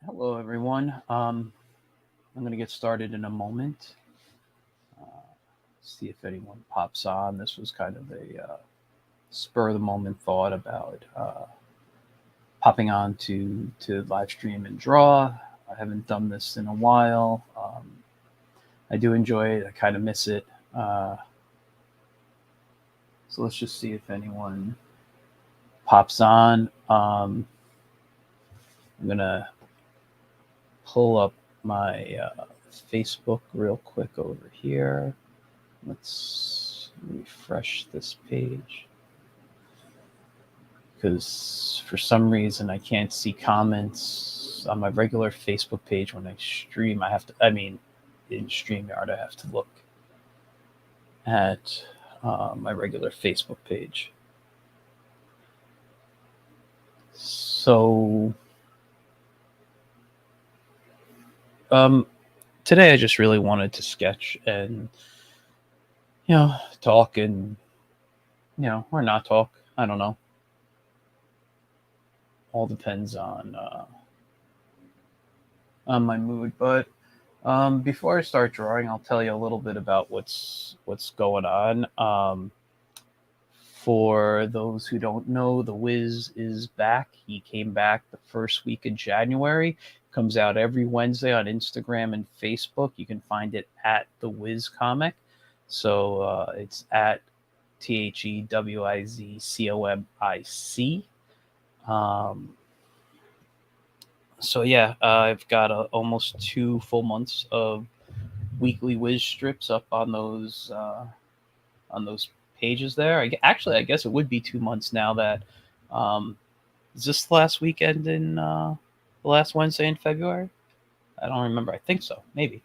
Hello, everyone. I'm going to get started in a moment. Uh, See if anyone pops on. This was kind of a spur of the moment thought about popping on to live stream and draw. I haven't done this in a while. I do enjoy it. I kind of miss it. Uh, so let's just see if anyone pops on. I'm going to pull up my Facebook real quick over here. Let's refresh this page because for some reason I can't see comments on my regular Facebook page when I stream. In StreamYard, I have to look at my regular Facebook page. So um, today I just really wanted to sketch and talk and or not talk. I don't know. All depends on my mood. But before I start drawing, I'll tell you a little bit about what's going on. For those who don't know, The Wiz is back. He came back the first week of January. Comes out every Wednesday on Instagram and Facebook. You can find it at The Wiz Comic. So it's at THEWIZCOMIC. Um, so yeah, I've got almost 2 full months of weekly Wiz strips up on those pages there. I guess it would be 2 months now that um, is this the last weekend in the last Wednesday in February? I don't remember. I think so, maybe.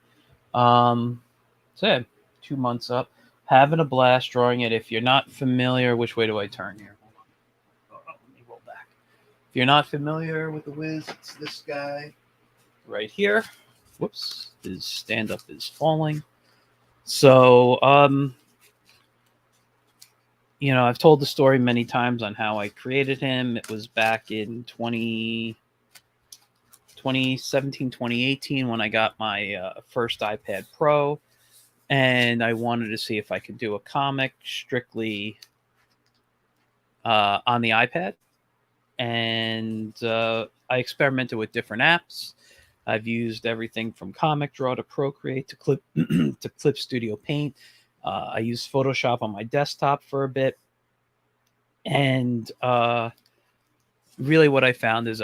Um, so yeah, 2 months up, having a blast drawing it. If you're not familiar, which way do I turn here? Hold on. Let me roll back. If you're not familiar with the Wiz, it's this guy right here. Whoops, his stand up is falling. So, I've told the story many times on how I created him. It was back in 2017, 2018 when I got my first iPad Pro, and I wanted to see if I could do a comic strictly on the iPad. And I experimented with different apps. I've used everything from Comic Draw to Procreate to Clip to Clip Studio Paint. I used Photoshop on my desktop for a bit, and really what I found is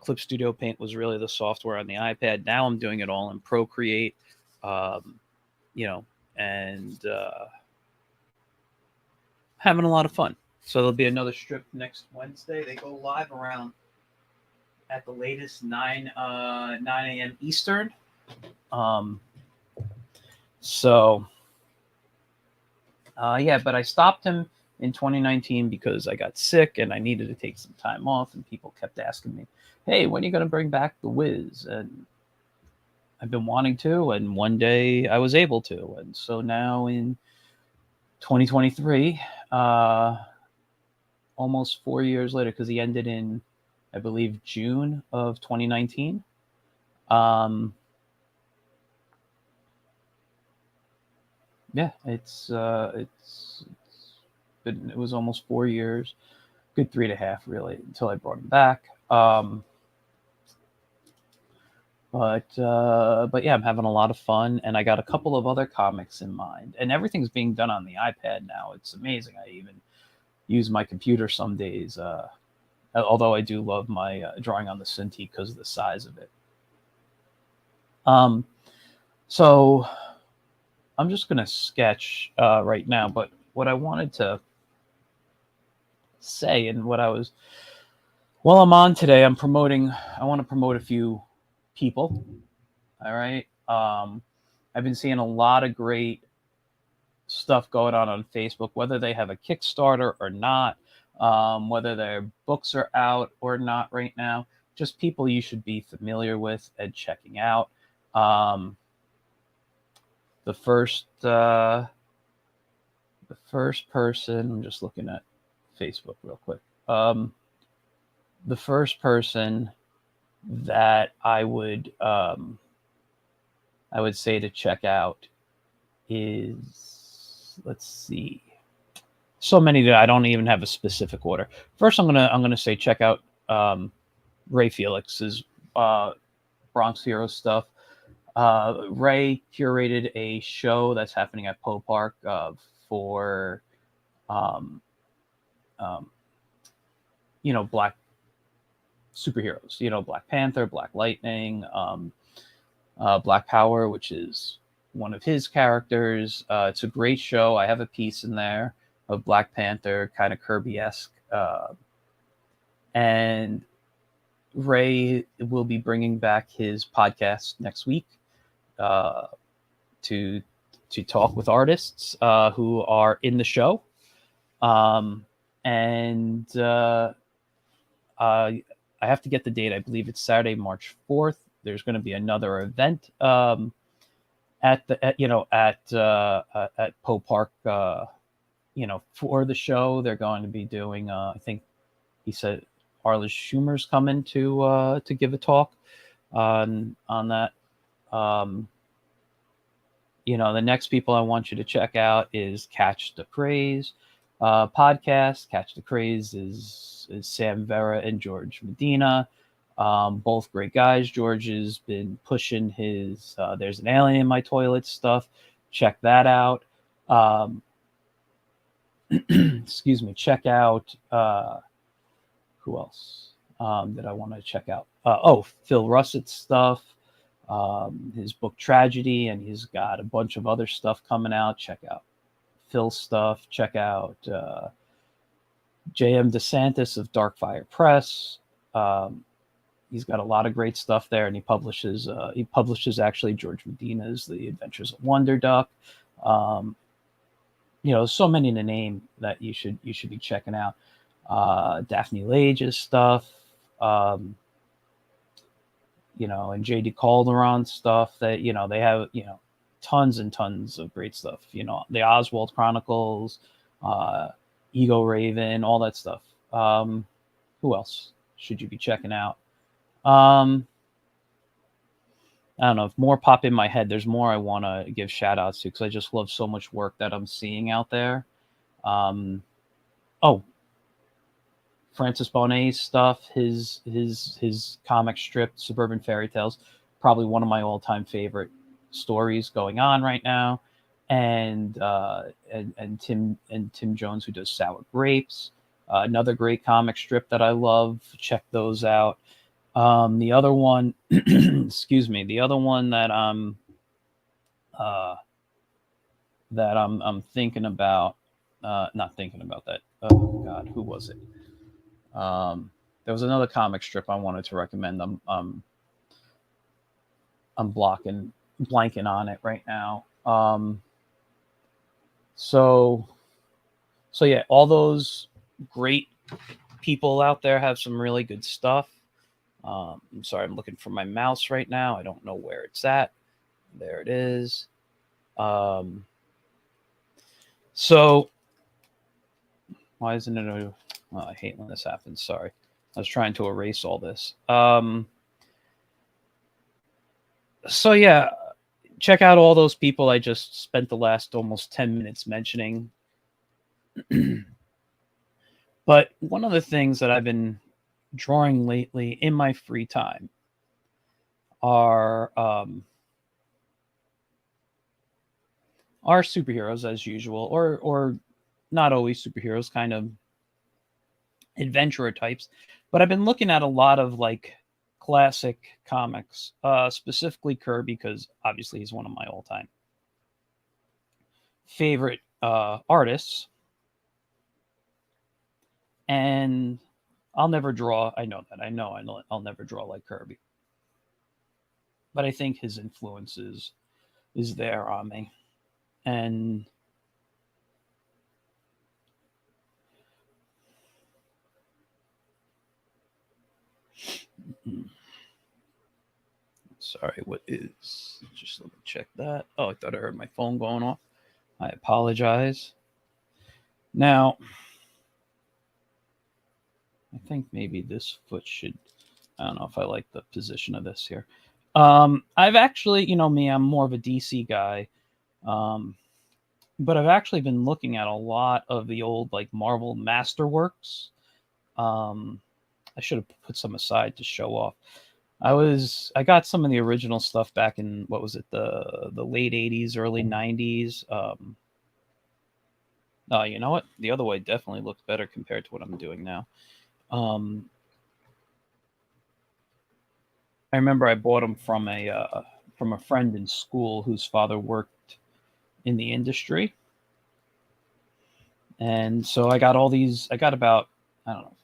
Clip Studio Paint was really the software on the iPad. Now I'm doing it all in Procreate, um, you know, and having a lot of fun. So there'll be another strip next Wednesday. They go live around at the latest 9 a.m. Eastern. Um, so yeah, but I stopped him in 2019 because I got sick and I needed to take some time off, and people kept asking me, "Hey, when are you going to bring back the Wiz?" And I've been wanting to, and one day I was able to, and so now in 2023, almost 4 years later, because he ended in, I believe, June of 2019. Um, yeah, it was almost 4 years, good 3.5 really, until I brought him back. But yeah, I'm having a lot of fun, and I got a couple of other comics in mind, and everything's being done on the iPad now. It's amazing. I even use my computer some days. Although I do love my drawing on the Cintiq because of the size of it. Um, so I'm just gonna sketch right now, but what I wanted to say and what I was while I'm on today, I want to promote a few people. All right. I've been seeing a lot of great stuff going on Facebook, whether they have a Kickstarter or not, whether their books are out or not right now. Just people you should be familiar with and checking out. Um, the first, uh, the first person. I'm just looking at Facebook real quick. The first person that I would say to check out is, let's see, so many that I don't even have a specific order. First, I'm gonna say check out Ray Felix's Bronx Hero stuff. Ray curated a show that's happening at Poe Park for, um, um, Black superheroes. Black Panther, Black Lightning, Black Power, which is one of his characters. It's a great show. I have a piece in there of Black Panther, kind of Kirby-esque. And Ray will be bringing back his podcast next week to talk with artists who are in the show. And I have to get the date. I believe it's Saturday, March 4th. There's going to be another event at Poe Park. For the show, they're going to be doing. I think he said Arliss Schumer's coming to give a talk on that. The next people I want you to check out is Catch the Craze podcast. Catch the Craze is Sam Vera and George Medina. Both great guys. George has been pushing his There's an Alien in My Toilet stuff. Check that out. Excuse me. Check out who else that I want to check out? Phil Russett's stuff. His book Tragedy, and he's got a bunch of other stuff coming out. Check out Phil's stuff. Check out J.M. DeSantis of Darkfire Press. He's got a lot of great stuff there, and he publishes actually George Medina's The Adventures of Wonder Duck. So many to name that you should be checking out. Daphne Lage's stuff. And J.D. Calderon stuff that, they have, tons and tons of great stuff. The Oswald Chronicles, Ego Raven, all that stuff. Who else should you be checking out? I don't know, if more pop in my head. There's more I want to give shout outs to because I just love so much work that I'm seeing out there. Francis Bonet's stuff, his comic strip, Suburban Fairy Tales, probably one of my all-time favorite stories going on right now. And Tim Jones, who does Sour Grapes, another great comic strip that I love. Check those out. The other one, excuse me, the other one that I'm thinking about, not thinking about that. Oh God, who was it? There was another comic strip I wanted to recommend. I'm blanking on it right now. So yeah, all those great people out there have some really good stuff. I'm sorry, I'm looking for my mouse right now. I don't know where it's at. There it is. So why isn't it I hate when this happens. Sorry. I was trying to erase all this. So yeah, check out all those people I just spent the last almost 10 minutes mentioning. But one of the things that I've been drawing lately in my free time are superheroes as usual, or not always superheroes, kind of adventurer types. But I've been looking at a lot of like classic comics, specifically Kirby, because obviously he's one of my all-time favorite artists. And I'll never draw. I know that. I know I'll never draw like Kirby. But I think his influence is there on me. And sorry, what is, just let me check that. Oh, I thought I heard my phone going off. I apologize. Now, I think maybe this foot should I don't know if I like the position of this here. I've actually, you know me, I'm more of a DC guy. Um, but I've actually been looking at a lot of the old like Marvel Masterworks. Um, I should have put some aside to show off. I got some of the original stuff back in what was it, the late 80s, early 90s. You know what? The other way definitely looked better compared to what I'm doing now. I remember I bought them from a friend in school whose father worked in the industry, and so I got all these. I got about, I don't know,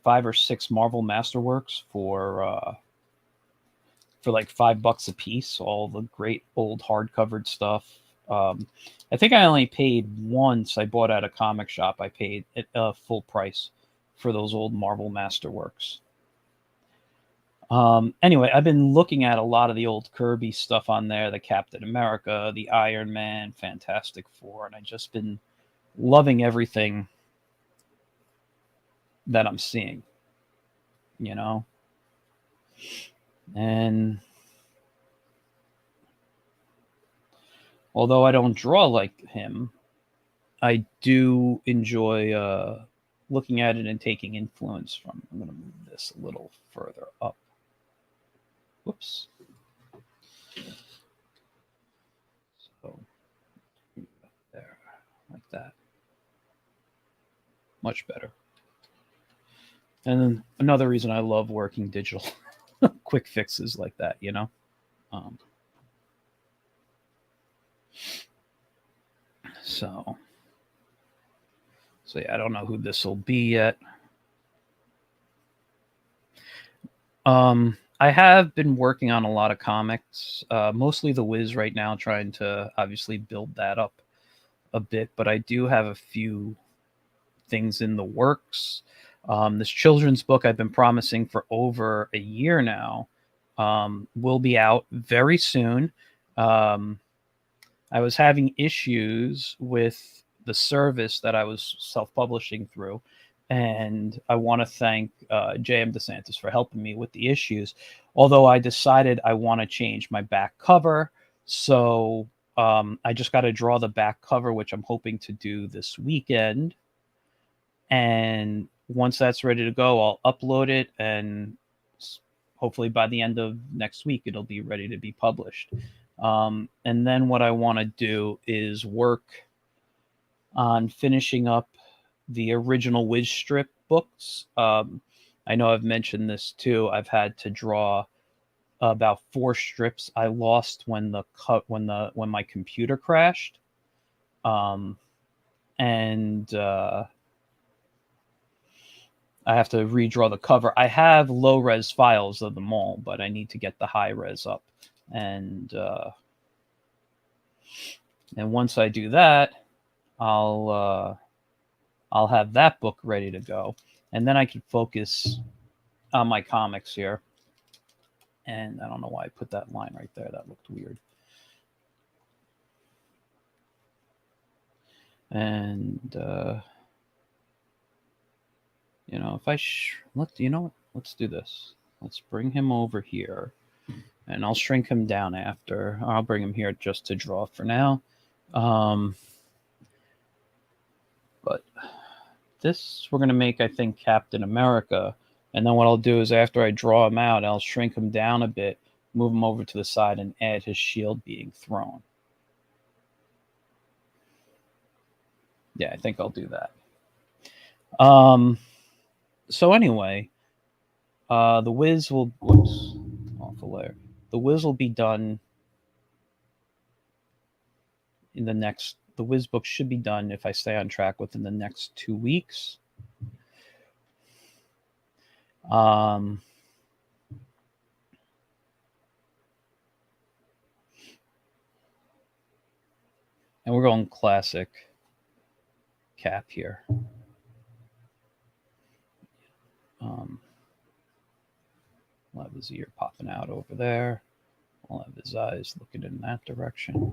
5 or 6 Marvel Masterworks for like $5 a piece. All the great old hardcovered stuff. I think I only paid once. I bought at a comic shop. I paid full price for those old Marvel Masterworks. Anyway, I've been looking at a lot of the old Kirby stuff on there, the Captain America, the Iron Man, Fantastic Four, and I've just been loving everything that I'm seeing, you know? And although I don't draw like him, I do enjoy looking at it and taking influence from. I'm going to move this a little further up. Whoops. So there, like that. Much better. And then another reason I love working digital, quick fixes like that, you know. Um, so yeah, I don't know who this will be yet. I have been working on a lot of comics, mostly The Wiz right now, trying to obviously build that up a bit, but I do have a few things in the works. This children's book I've been promising for over a year now will be out very soon. I was having issues with the service that I was self-publishing through, and I want to thank J.M. DeSantis for helping me with the issues. Although I decided I want to change my back cover, so I just got to draw the back cover, which I'm hoping to do this weekend. And once that's ready to go, I'll upload it, and hopefully by the end of next week, it'll be ready to be published. And then what I want to do is work on finishing up the original Wiz strip books. I know I've mentioned this too. I've had to draw about 4 strips I lost when my computer crashed, and I have to redraw the cover. I have low res files of them all, but I need to get the high res up, and once I do that, I'll have that book ready to go, and then I can focus on my comics here. And I don't know why I put that line right there. That looked weird. And you know, if I you know what? Let's do this. Let's bring him over here, and I'll shrink him down after. I'll bring him here just to draw for now. But this we're gonna make, I think, Captain America. And then what I'll do is after I draw him out, I'll shrink him down a bit, move him over to the side, and add his shield being thrown. Yeah, I think I'll do that. So anyway, the Wiz will, whoops, off a layer. The Wiz will be done in the Wiz book should be done, if I stay on track, within the next 2 weeks. And we're going classic Cap here. We'll have his ear popping out over there. We'll have his eyes looking in that direction.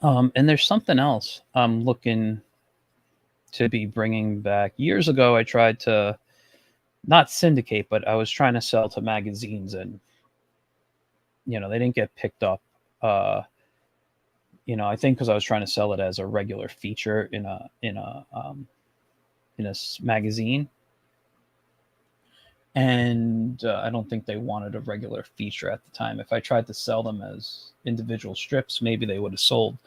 And there's something else I'm looking to be bringing back. Years ago, I tried to not syndicate, but I was trying to sell to magazines, and they didn't get picked up. Uh, I think because I was trying to sell it as a regular feature in a magazine, and I don't think they wanted a regular feature at the time. If I tried to sell them as individual strips, maybe they would have sold.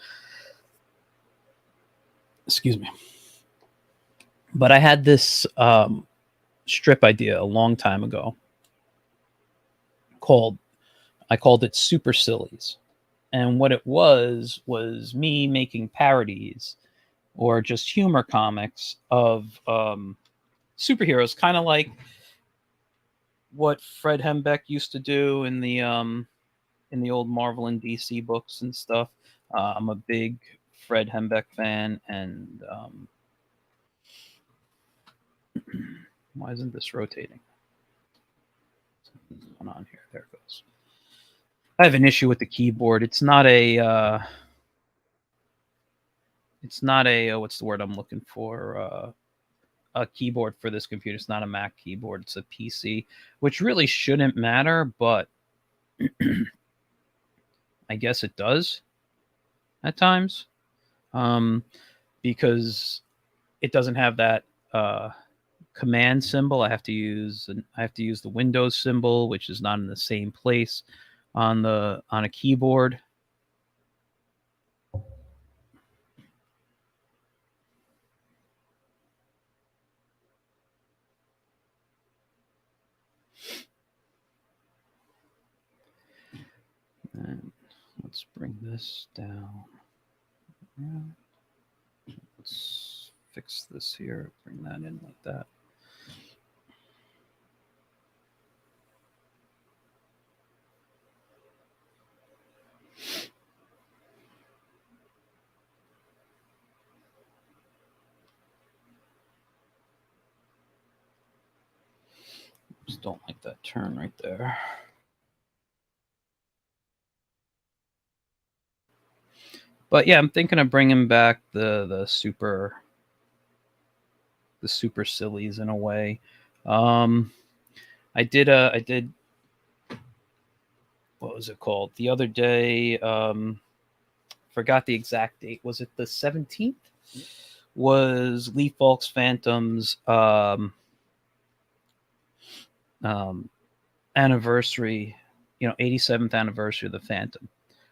Excuse me. But I had this strip idea a long time ago I called it Super Sillies. And what it was me making parodies or just humor comics of superheroes, kind of like what Fred Hembeck used to do in the old Marvel and DC books and stuff. I'm a big Fred Hembeck fan, and why isn't this rotating? What's going on here? There it goes. I have an issue with the keyboard. It's not a. What's the word I'm looking for? A keyboard for this computer. It's not a Mac keyboard. It's a PC, which really shouldn't matter, but I guess it does at times, because it doesn't have that command symbol. I have to use the Windows symbol, which is not in the same place on a keyboard. And let's bring this down. Let's fix this here. Bring that in like that. Just don't like that turn right there. But yeah, I'm thinking of bringing back the super sillies in a way. I did what was it called the other day? Forgot the exact date. Was it the 17th? Was Lee Falk's Phantom's anniversary, 87th anniversary of the Phantom,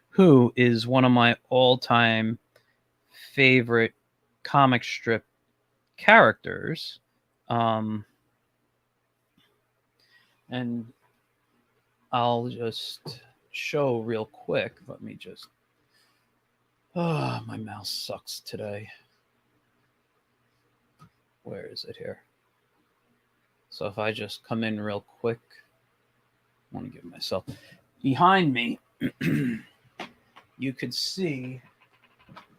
who is one of my all-time favorite comic strip characters. And I'll just show real quick. Let me just. Oh, my mouse sucks today. Where is it here? So if I just come in real quick, I want to give myself. Behind me, you could see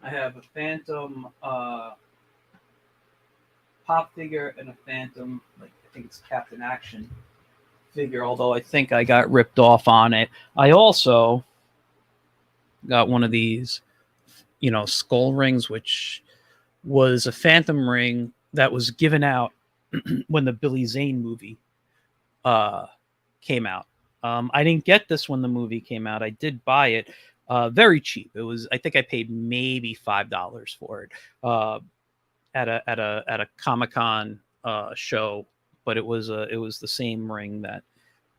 I have a Phantom pop figure and a Phantom, like I think it's Captain Action figure, although I think I got ripped off on it. I also got one of these, skull rings, which was a Phantom ring that was given out when the Billy Zane movie came out. I didn't get this when the movie came out. I did buy it very cheap. It was, I think I paid maybe $5 for it at a Comic-Con show, but it was the same ring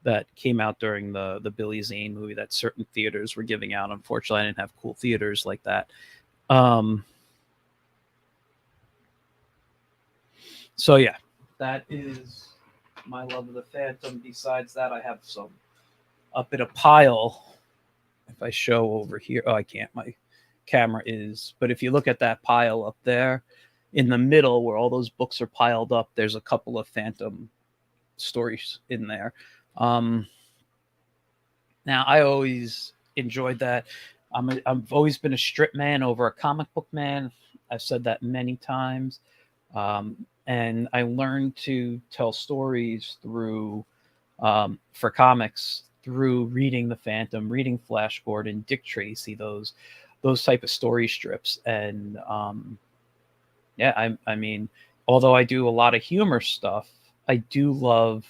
that came out during the Billy Zane movie that certain theaters were giving out. Unfortunately, I didn't have cool theaters like that. So yeah, that is my love of the Phantom. Besides that, I have some up in a pile. If I show over here, I can't. My camera is. But if you look at that pile up there, in the middle where all those books are piled up, there's a couple of Phantom stories in there. Now, I always enjoyed that. I've always been a strip man over a comic book man. I've said that many times. And I learned to tell stories through, for comics, through reading the Phantom, reading Flash Gordon, Dick Tracy, those those type of story strips. And yeah, I mean, although I do a lot of humor stuff, I do love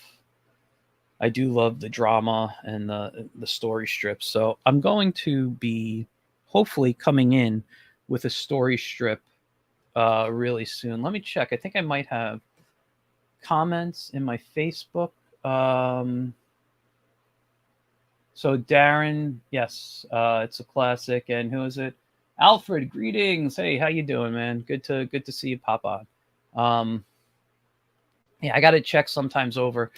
the drama and the story strips. So I'm going to be hopefully coming in with a story strip really soon. Let me check. I think I might have comments in my Facebook. So Darren, yes, it's a classic. And who is it? Alfred, greetings. Hey, how you doing, man? Good to see you pop on. Yeah, I got to check sometimes over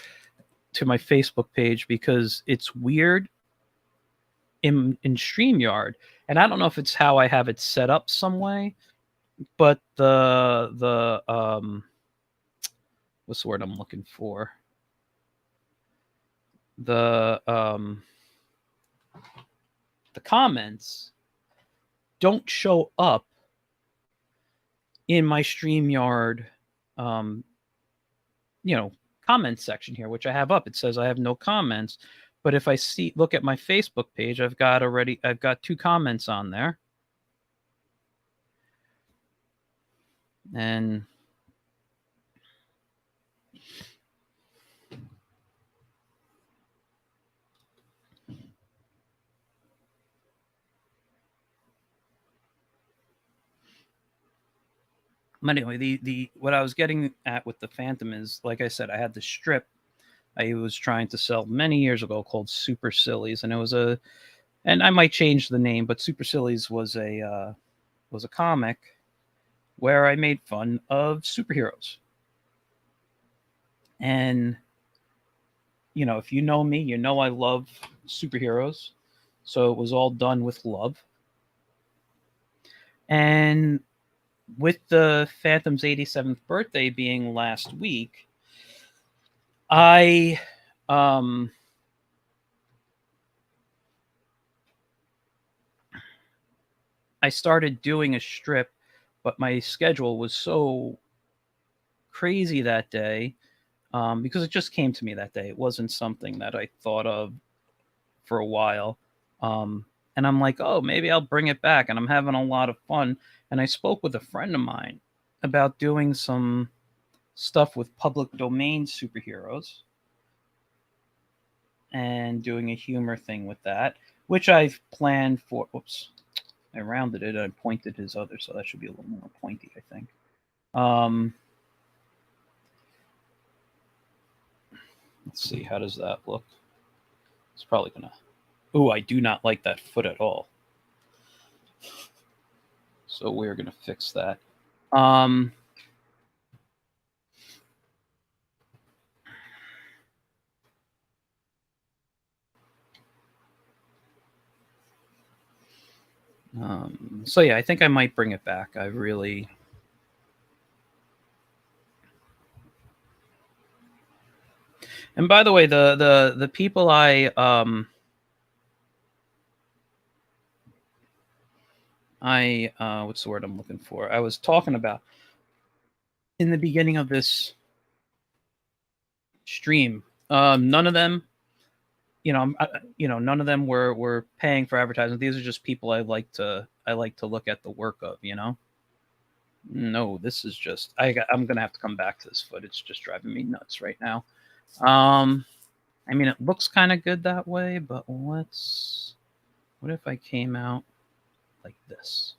to my Facebook page because it's weird in StreamYard, and I don't know if it's how I have it set up some way, but the what's the word I'm looking for? The comments don't show up in my StreamYard comment section here, which I have up. It says I have no comments. But if I look at my Facebook page, I've got 2 comments on there. And but anyway, the what I was getting at with the Phantom is, like I said, I had the strip I was trying to sell many years ago called Super Sillies, and it was and I might change the name, but Super Sillies was a comic where I made fun of superheroes. And if you know me, you know I love superheroes. So it was all done with love. And with the Phantom's 87th birthday being last week, I started doing a strip, but my schedule was so crazy that day because it just came to me that day. It wasn't something that I thought of for a while. And I'm like, oh, maybe I'll bring it back. And I'm having a lot of fun. And I spoke with a friend of mine about doing some stuff with public domain superheroes and doing a humor thing with that, which I've planned for. Oops, I rounded it. I pointed his other, so that should be a little more pointy, I think. Let's see, how does that look? It's probably gonna. Oh, I do not like that foot at all. So we're gonna fix that. So yeah, I think I might bring it back. I really. And by the way, the people I what's the word I'm looking for? I was talking about in the beginning of this stream. None of them, none of them were paying for advertising. These are just people I like to look at the work of. No, this is just I'm gonna have to come back to this foot. It's just driving me nuts right now. I mean, it looks kind of good that way, but what if I came out like this?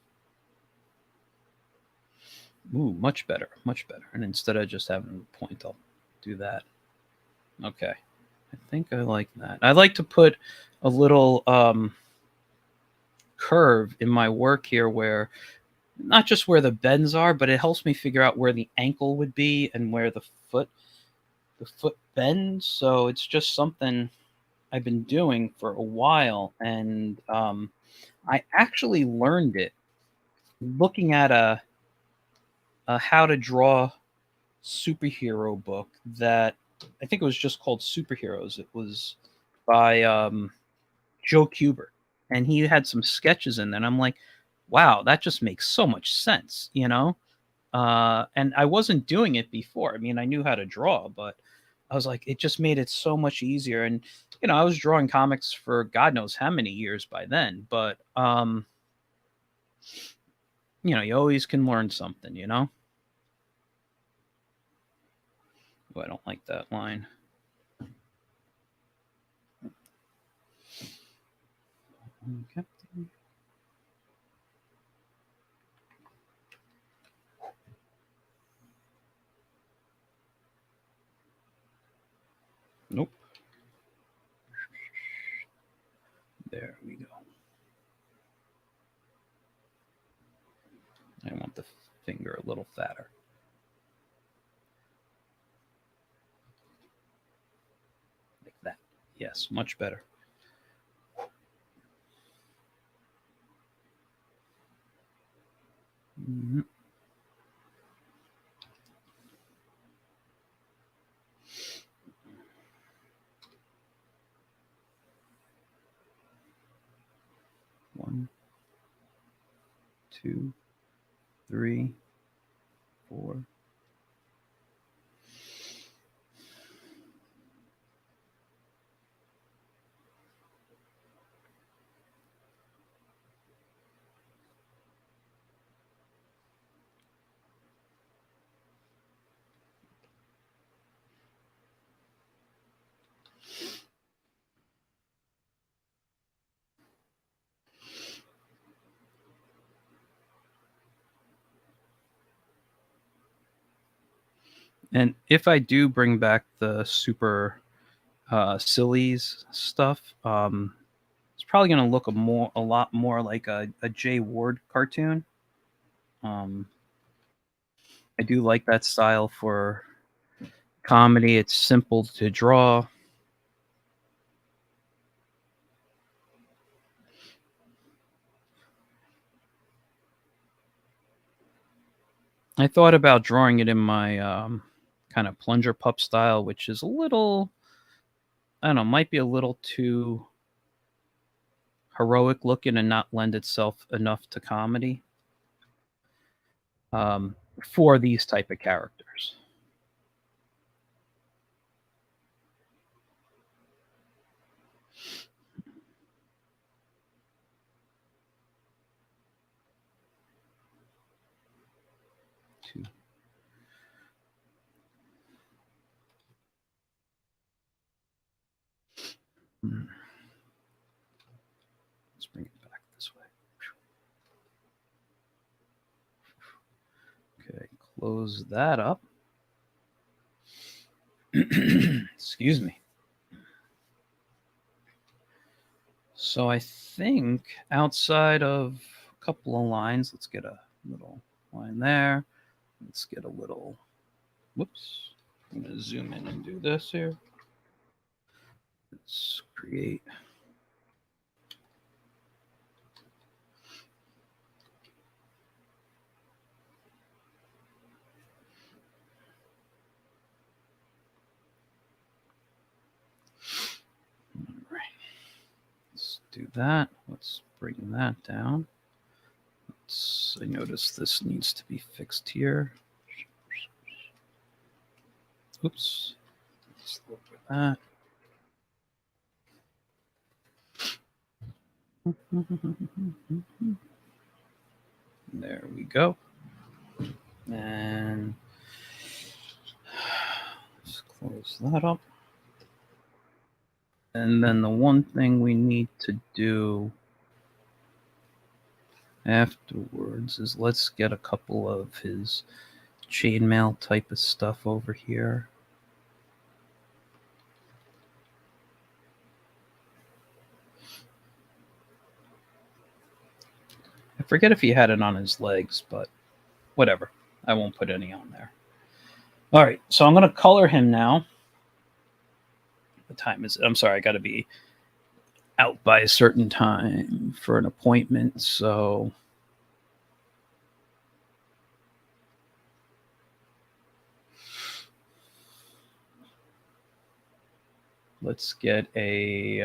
Ooh, much better, much better. And instead of just having a point, I'll do that. Okay. I think I like that. I like to put a little curve in my work here where not just where the bends are, but it helps me figure out where the ankle would be and where the foot bends. So it's just something I've been doing for a while. And I actually learned it looking at a how to draw superhero book that I think it was just called Superheroes. It was by Joe Kubert, and he had some sketches in there. And I'm like, wow, that just makes so much sense, and I wasn't doing it before. I mean, I knew how to draw, but I was like, it just made it so much easier. And I was drawing comics for God knows how many years by then, but You know, you always can learn something, you know? Oh, I don't like that line. Okay. Nope. There we go. I want the finger a little fatter. Like that. Yes, much better. Mm-hmm. One, two, three, four. And if I do bring back the super sillies stuff, it's probably going to look a lot more like a Jay Ward cartoon. I do like that style for comedy. It's simple to draw. I thought about drawing it in my kind of plunger pup style, which is a little, I don't know, might be a little too heroic looking and not lend itself enough to comedy for these type of characters. Two. Let's bring it back this way. Okay, close that up. Excuse me. So I think outside of a couple of lines, let's get a little line there. Let's get a little, whoops. I'm going to zoom in and do this here. Let's create. All right. Let's do that. Let's bring that down. I notice this needs to be fixed here. Oops. Let's look at that. There we go. And let's close that up. And then the one thing we need to do afterwards is let's get a couple of his chainmail type of stuff over here. I forget if he had it on his legs, but whatever. I won't put any on there. All right, so I'm going to color him now. The time is, I'm sorry, I got to be out by a certain time for an appointment. So let's get a.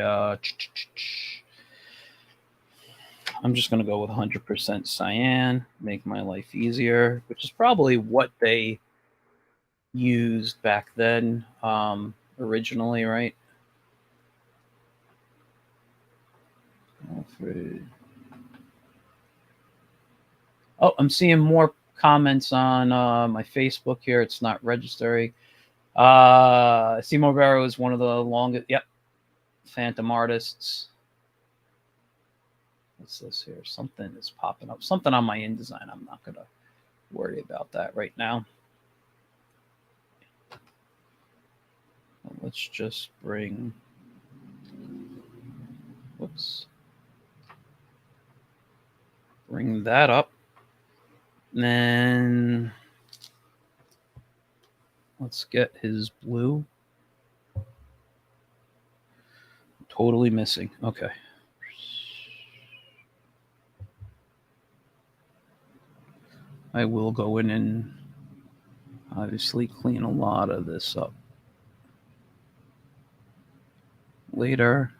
I'm just going to go with 100% cyan, make my life easier, which is probably what they used back then originally, right? Alfred. Oh, I'm seeing more comments on my Facebook here. It's not registering. Seymour Barrow is one of the longest. Yep. Phantom artists. What's this here? Something is popping up. Something on my InDesign. I'm not going to worry about that right now. Let's just bring. Whoops. Bring that up. And then let's get his blue. Totally missing. Okay. I will go in and obviously clean a lot of this up later.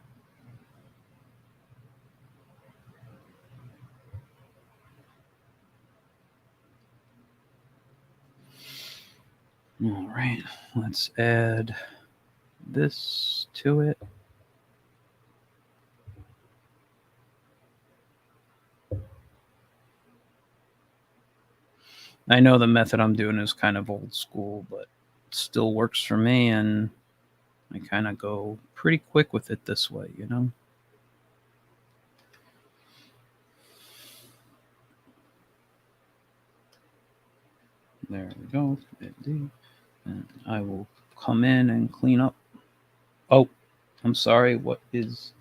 All right, let's add this to it. I know the method I'm doing is kind of old school, but it still works for me, and I kind of go pretty quick with it this way, you know? There we go. And I will come in and clean up. Oh, I'm sorry. What is...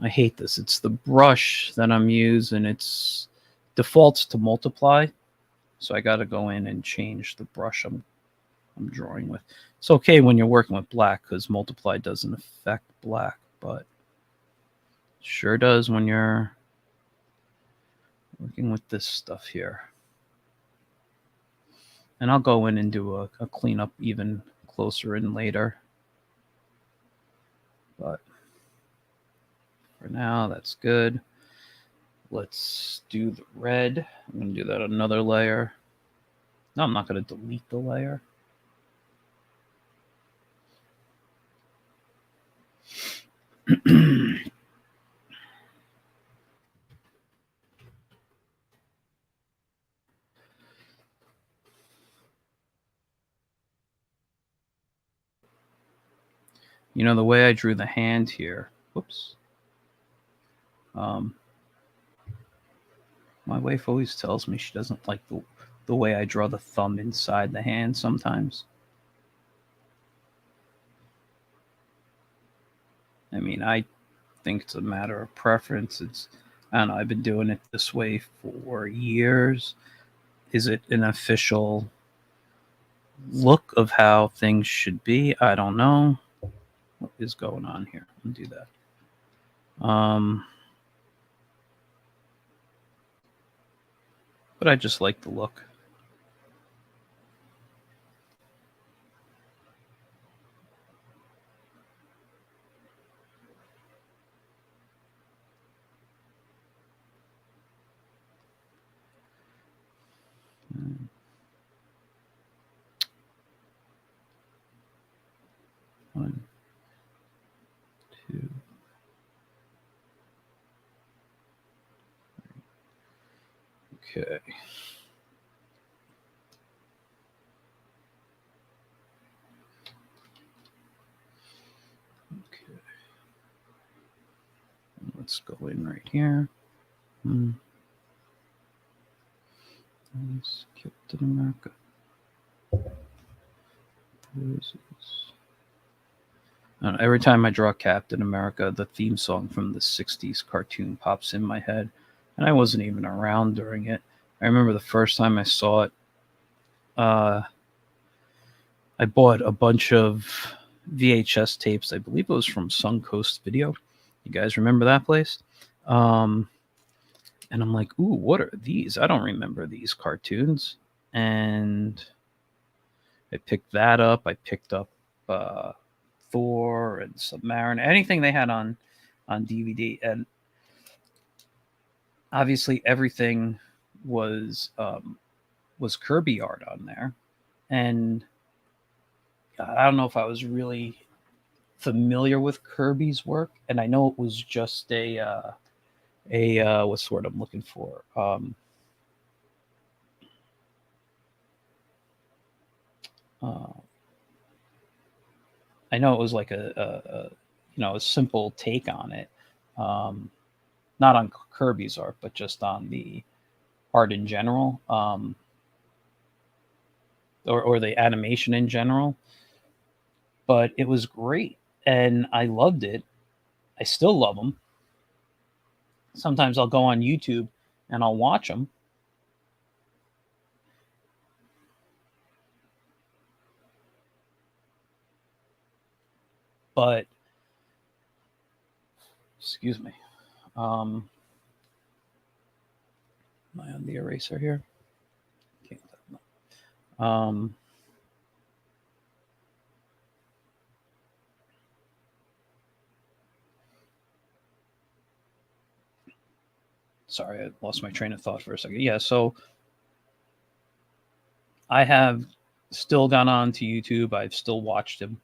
I hate this. It's the brush that I'm using. It's defaults to multiply. So I got to go in and change the brush I'm drawing with. It's okay when you're working with black because multiply doesn't affect black, but sure does when you're working with this stuff here. And I'll go in and do a cleanup even closer in later. But for now, that's good. Let's do the red. I'm going to do that another layer. No, I'm not going to delete the layer. You know, the way I drew the hand here, whoops. My wife always tells me she doesn't like the way I draw the thumb inside the hand sometimes. I mean, I think it's a matter of preference. I don't know, I've been doing it this way for years. Is it an official look of how things should be? I don't know. What is going on here? I'll do that. But I just like the look. One, two, okay. Okay. Let's go in right here. Captain America. Every time I draw Captain America, the theme song from the 60s cartoon pops in my head, and I wasn't even around during it. I remember the first time I saw it, I bought a bunch of VHS tapes. I believe it was from Suncoast Video. You guys remember that place? And I'm like, ooh, what are these? I don't remember these cartoons. And I picked that up. I picked up Thor and Submariner, anything they had on DVD, and obviously everything was Kirby art on there, and I don't know if I was really familiar with Kirby's work, and I know it was just a what's the word I'm looking for? I know it was like a simple take on it, not on Kirby's art, but just on the art in general, or the animation in general. But it was great, and I loved it. I still love them. Sometimes I'll go on YouTube and I'll watch them. But excuse me. Am I on the eraser here? Um, sorry, I lost my train of thought for a second. Yeah, so I have still gone on to YouTube. I've still watched them.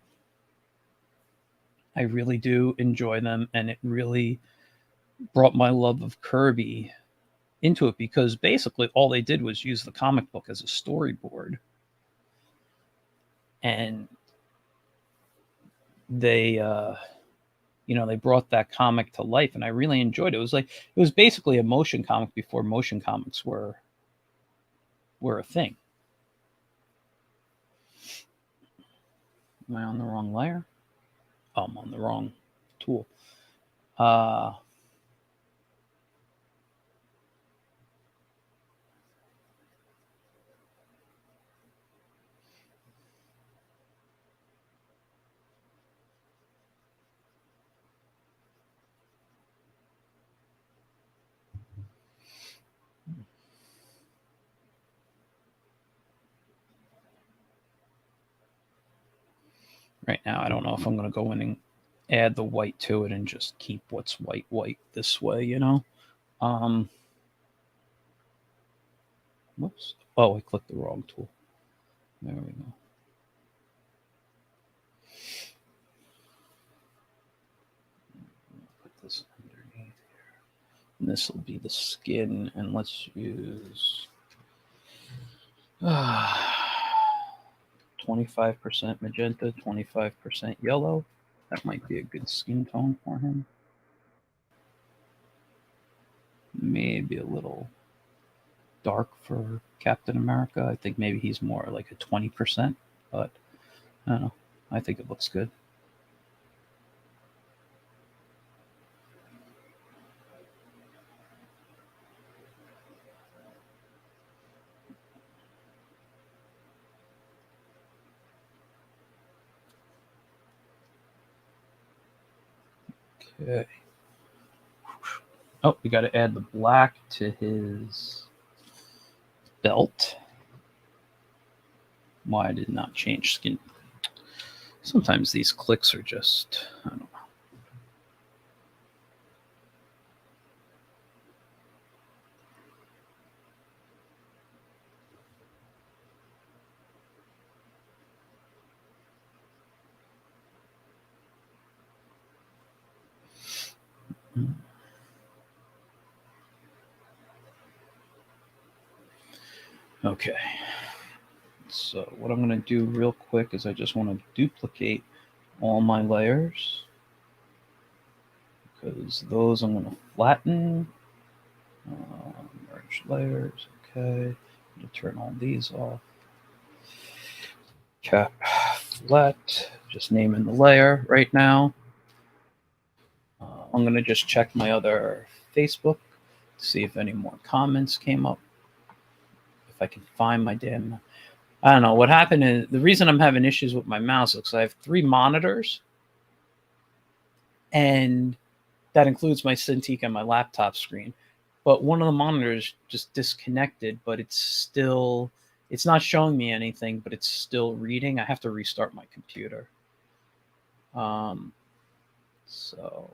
I really do enjoy them, and it really brought my love of Kirby into it, because basically all they did was use the comic book as a storyboard, and they they brought that comic to life, and I really enjoyed it. It was basically a motion comic before motion comics were a thing. Am I on the wrong layer? Oh, I'm on the wrong tool. Right now, I don't know if I'm going to go in and add the white to it and just keep what's white this way, Whoops. Oh, I clicked the wrong tool. There we go. Put this underneath here. And this will be the skin, and let's use 25% magenta, 25% yellow. That might be a good skin tone for him. Maybe a little dark for Captain America. I think maybe he's more like a 20%, but I don't know. I think it looks good. Okay. Oh, we got to add the black to his belt. Why I did not change skin. Sometimes these clicks are just, I don't know. Okay. So what I'm going to do real quick is I just want to duplicate all my layers, because those I'm going to flatten. Merge layers. Okay. I'm going to turn all these off. Cap flat. Just naming the layer right now. I'm going to just check my other Facebook to see if any more comments came up. If I can find my damn... I don't know. What happened is, the reason I'm having issues with my mouse is I have 3 monitors, and that includes my Cintiq and my laptop screen. But one of the monitors just disconnected, but it's not showing me anything, but it's still reading. I have to restart my computer. So...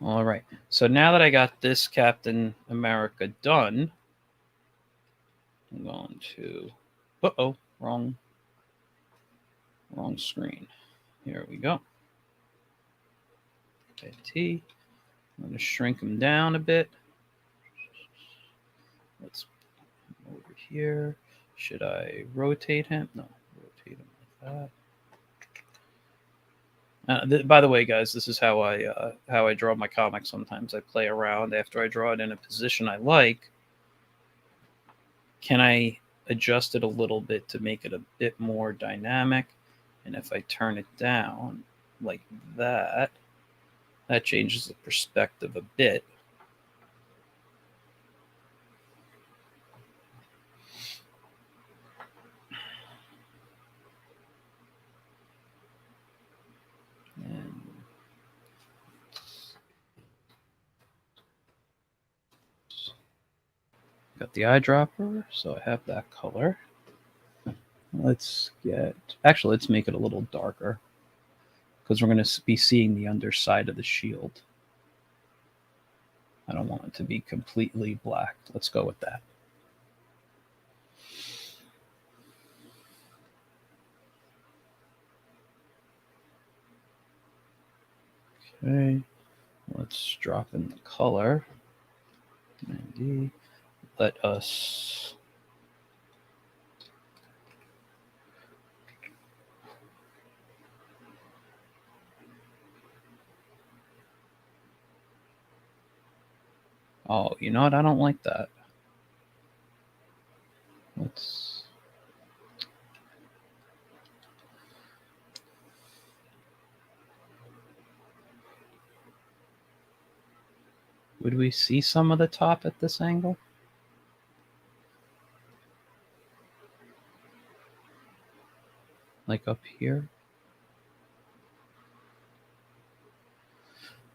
All right. So now that I got this Captain America done, I'm going to... Uh-oh, wrong screen. Here we go. Okay, T. I'm going to shrink him down a bit. Let's come over here. Should I rotate him? No, rotate him like that. By the way, guys, this is how I draw my comics. Sometimes I play around after I draw it in a position I like. Can I adjust it a little bit to make it a bit more dynamic? And if I turn it down like that, that changes the perspective a bit. And got the eyedropper, so I have that color. Let's make it a little darker because we're going to be seeing the underside of the shield. I don't want it to be completely black. Let's go with that. Okay, let's drop in the color. And let us Oh, you know what? I don't like that. Let's Would we see some of the top at this angle? Like up here?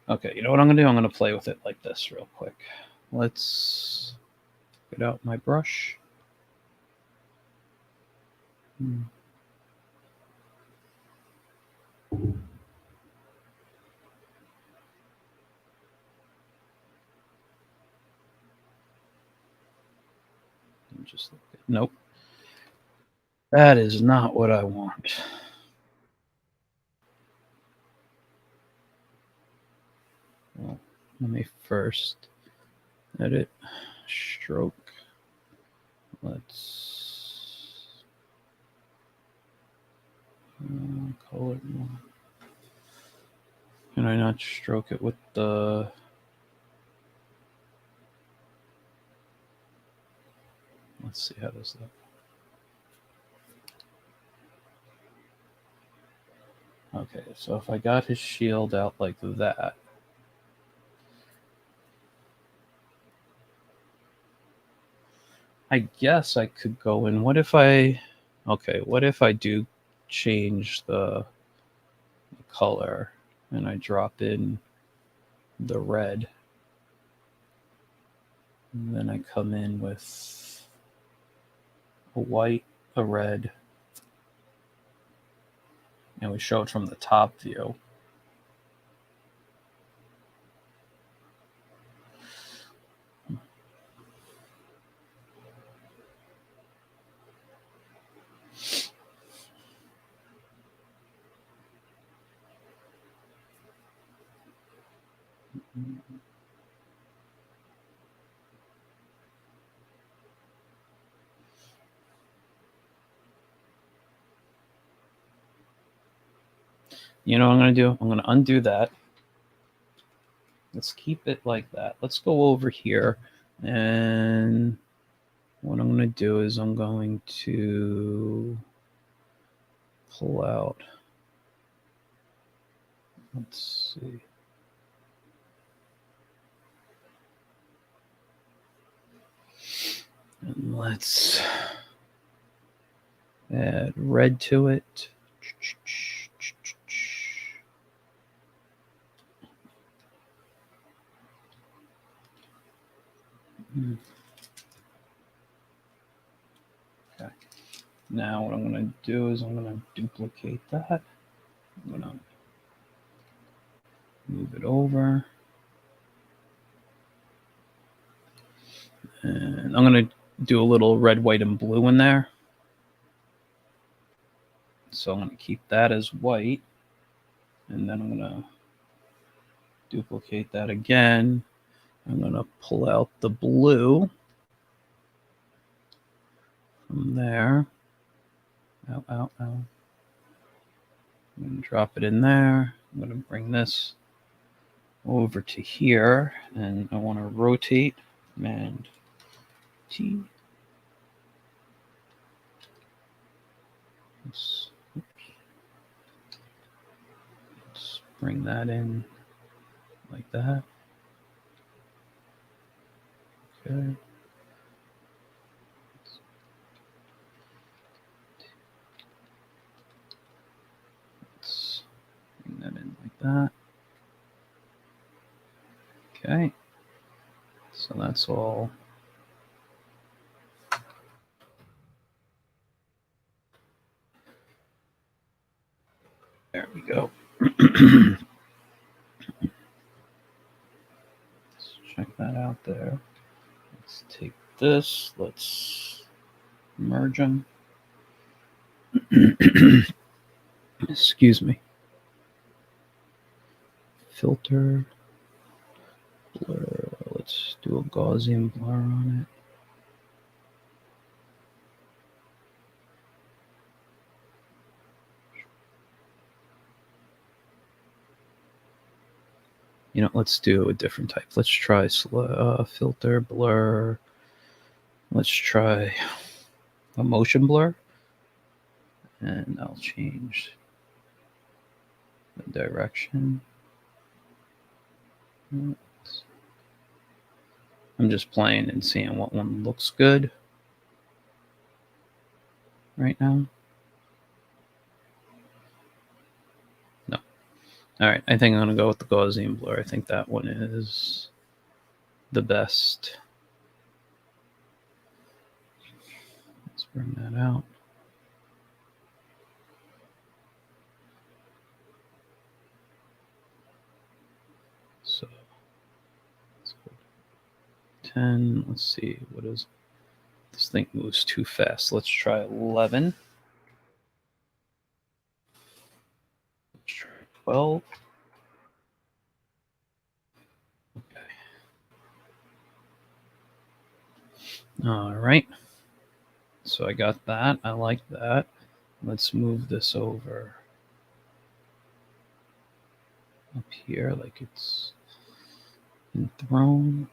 Okay, you know what I'm going to do? I'm going to play with it like this real quick. Let's get out my brush. And just look at, nope. That is not what I want. Well, let me first edit stroke. Let's color more. Can I not stroke it with the... Let's see how this looks. Okay, so if I got his shield out like that, I guess I could go in. What if I do change the color and I drop in the red, and then I come in with a white, a red, and we show it from the top view. You know what I'm going to do? I'm going to undo that. Let's keep it like that. Let's go over here, and what I'm going to do is I'm going to pull out. Let's see. And let's add red to it. Okay. Now what I'm going to do is I'm going to duplicate that. I'm going to move it over. And I'm going to do a little red, white, and blue in there. So I'm going to keep that as white. And then I'm going to duplicate that again. I'm going to pull out the blue. from there. Ow, ow, ow. I'm going to drop it in there. I'm going to bring this over to here, and I want to rotate Command T. Let's bring that in like that. Okay. Let's bring that in like that. Okay. So that's all. There we go. Let's check that out there. Let's take this. Let's merge them. Excuse me. Filter. Blur. Let's do a Gaussian blur on it. You know, let's do a different type. Let's try filter, blur. Let's try a motion blur. And I'll change the direction. I'm just playing and seeing what one looks good right now. No. All right, I think I'm going to go with the Gaussian blur. I think that one is the best. Let's bring that out. So let's go 10. Let's see, what is this thing moves too fast. Let's try 11. Let's try 12. Okay. All right. So I got that. I like that. Let's move this over up here like it's enthroned.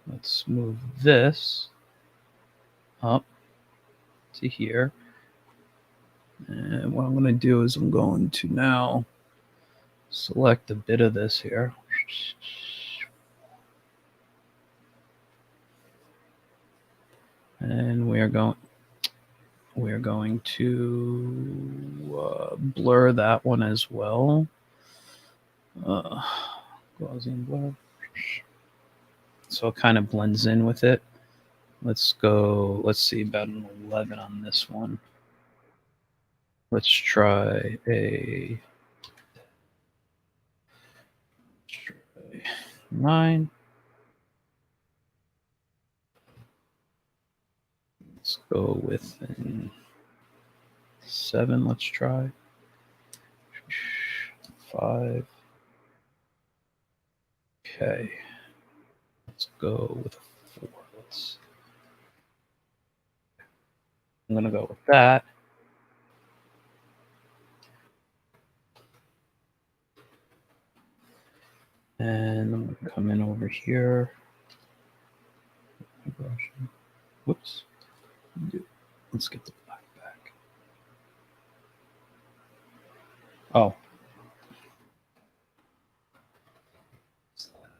Let's move this up to here. And what I'm going to do is I'm going to now select a bit of this here. And we are going to blur that one as well. Gaussian blur. So it kind of blends in with it. Let's go, let's see, about an 11 on this one. Let's try a 9. Let's go with an 7. Let's try 5. Okay. Let's go with a 4. I'm going to go with that. And I'm going to come in over here. Whoops. Let's get the black back. Oh.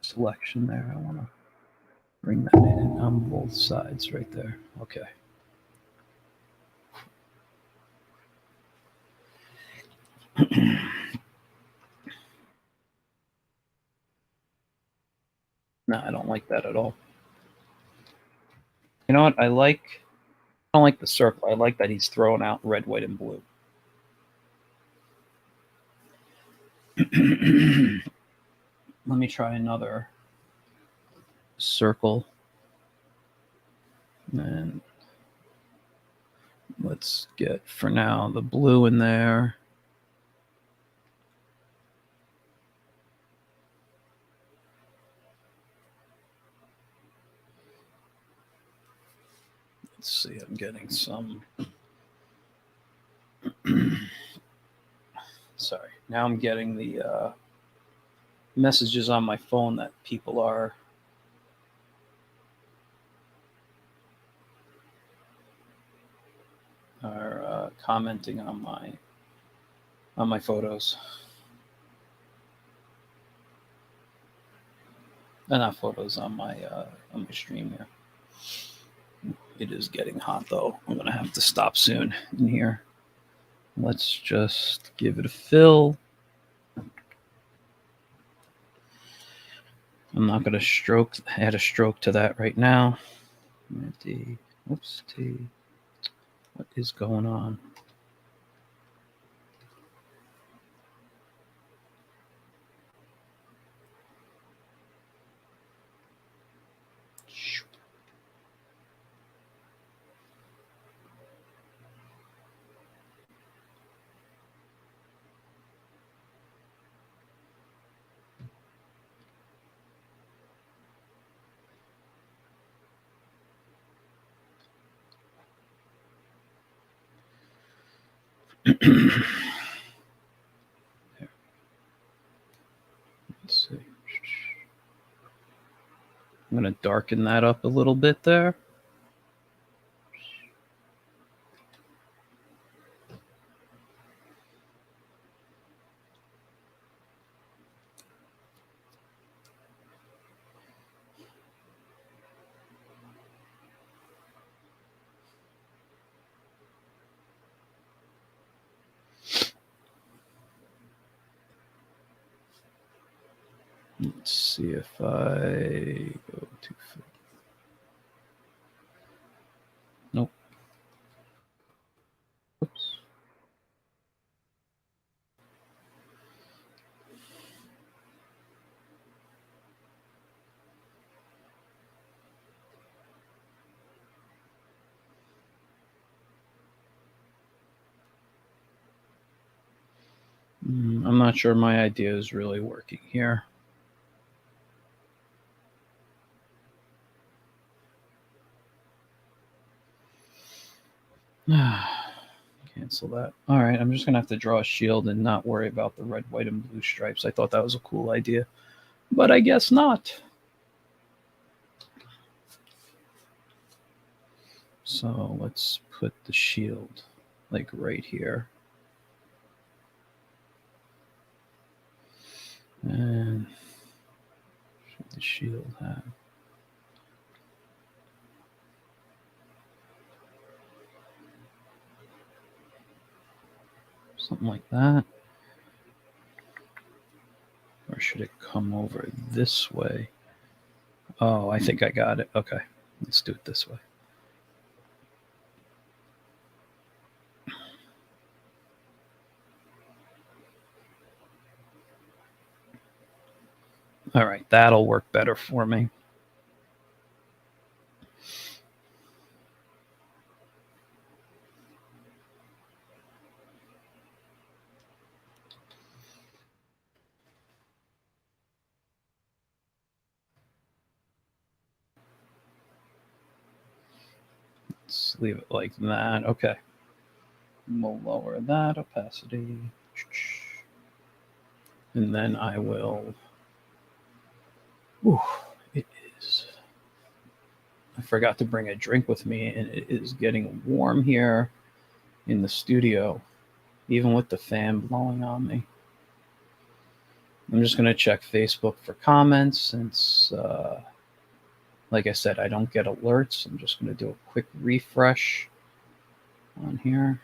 Selection there. I want to bring that in on both sides right there. Okay. No, I don't like that at all. You know what? I don't like the circle. I like that he's throwing out red, white, and blue. Let me try another circle. And let's get, for now, the blue in there. Let's see, I'm getting some. Sorry, now I'm getting the messages on my phone that people are commenting on my photos. Not photos, on my stream here. It is getting hot though. I'm gonna have to stop soon in here. Let's just give it a fill. I'm not gonna add a stroke to that right now. Oops, T. What is going on? Let's see. I'm going to darken that up a little bit there. Let's see if I go too far. Nope. Oops. I'm not sure my idea is really working here. Cancel that. All right, I'm just going to have to draw a shield and not worry about the red, white, and blue stripes. I thought that was a cool idea, but I guess not. So let's put the shield like right here. And should the shield have? Something like that. Or should it come over this way? Oh, I think I got it. Okay, let's do it this way. All right, that'll work better for me. Let's leave it like that. Okay. We'll lower that opacity. And then I will. Ooh, it is. I forgot to bring a drink with me, and it is getting warm here in the studio, even with the fan blowing on me. I'm just going to check Facebook for comments since, like I said, I don't get alerts. I'm just going to do a quick refresh on here.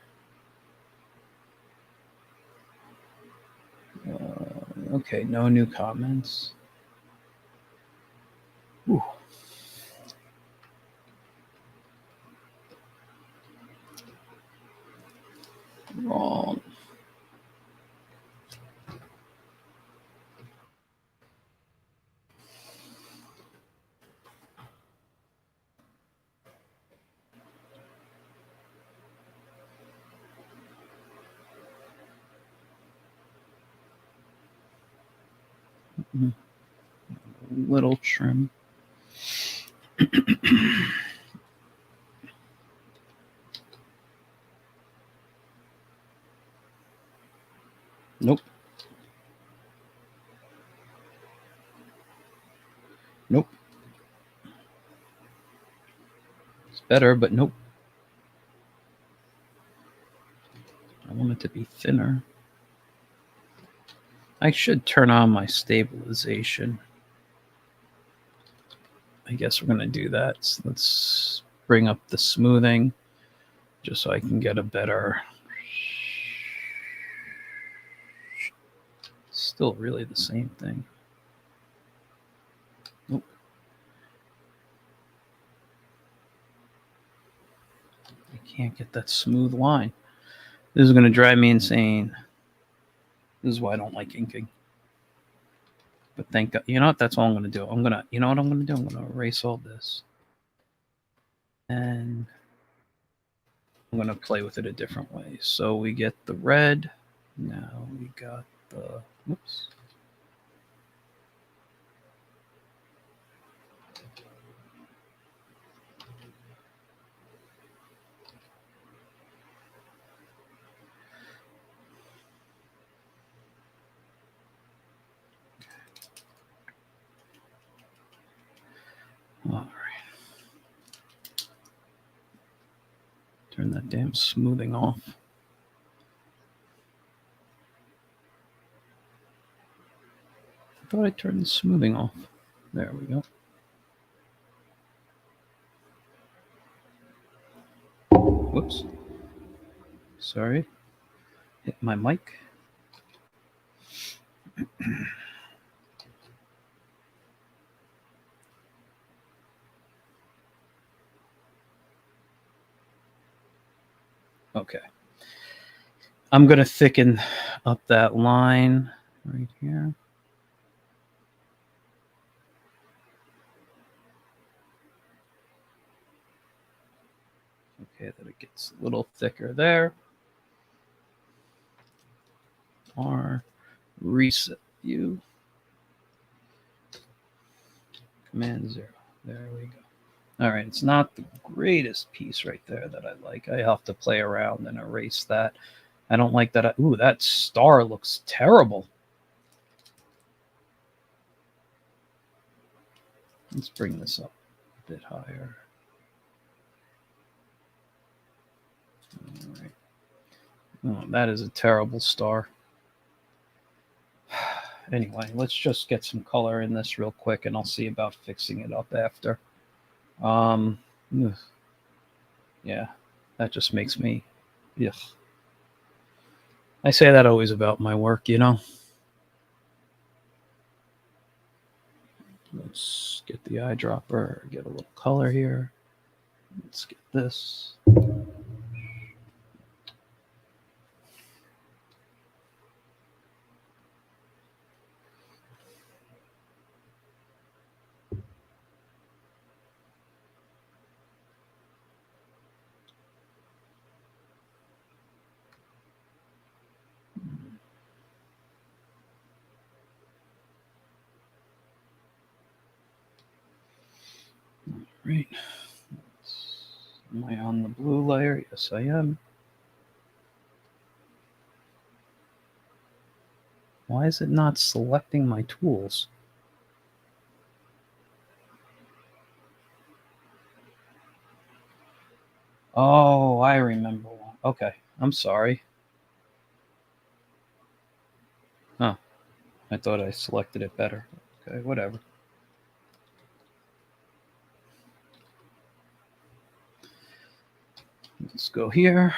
Okay, no new comments. Ooh. Wrong. Little trim. Nope. Nope. It's better, but nope. I want it to be thinner. I should turn on my stabilization. I guess we're going to do that. So let's bring up the smoothing just so I can get a better... Still really the same thing. Nope. I can't get that smooth line. This is going to drive me insane. This is why I don't like inking. But thank God. You know what? That's all I'm going to do. You know what I'm going to do? I'm going to erase all this. And I'm going to play with it a different way. So we get the red. Now we got the... Whoops. All right. Turn that damn smoothing off. I thought I turned the smoothing off. There we go. Whoops. Sorry. Hit my mic. Okay. I'm going to thicken up that line right here. Okay, that it gets a little thicker there. R, reset view. Command 0. There we go. All right, it's not the greatest piece right there that I like. I have to play around and erase that. I don't like that. Ooh, that star looks terrible. Let's bring this up a bit higher. All right. Oh, that is a terrible star. Anyway, let's just get some color in this real quick, and I'll see about fixing it up after. Yeah, that just makes me... Ugh. I say that always about my work, you know. Let's get the eyedropper, get a little color here. Let's get this. Right. Am I on the blue layer? Yes, I am. Why is it not selecting my tools? Oh, I remember one. Okay, I'm sorry. Huh. I thought I selected it better. Okay, whatever. Let's go here.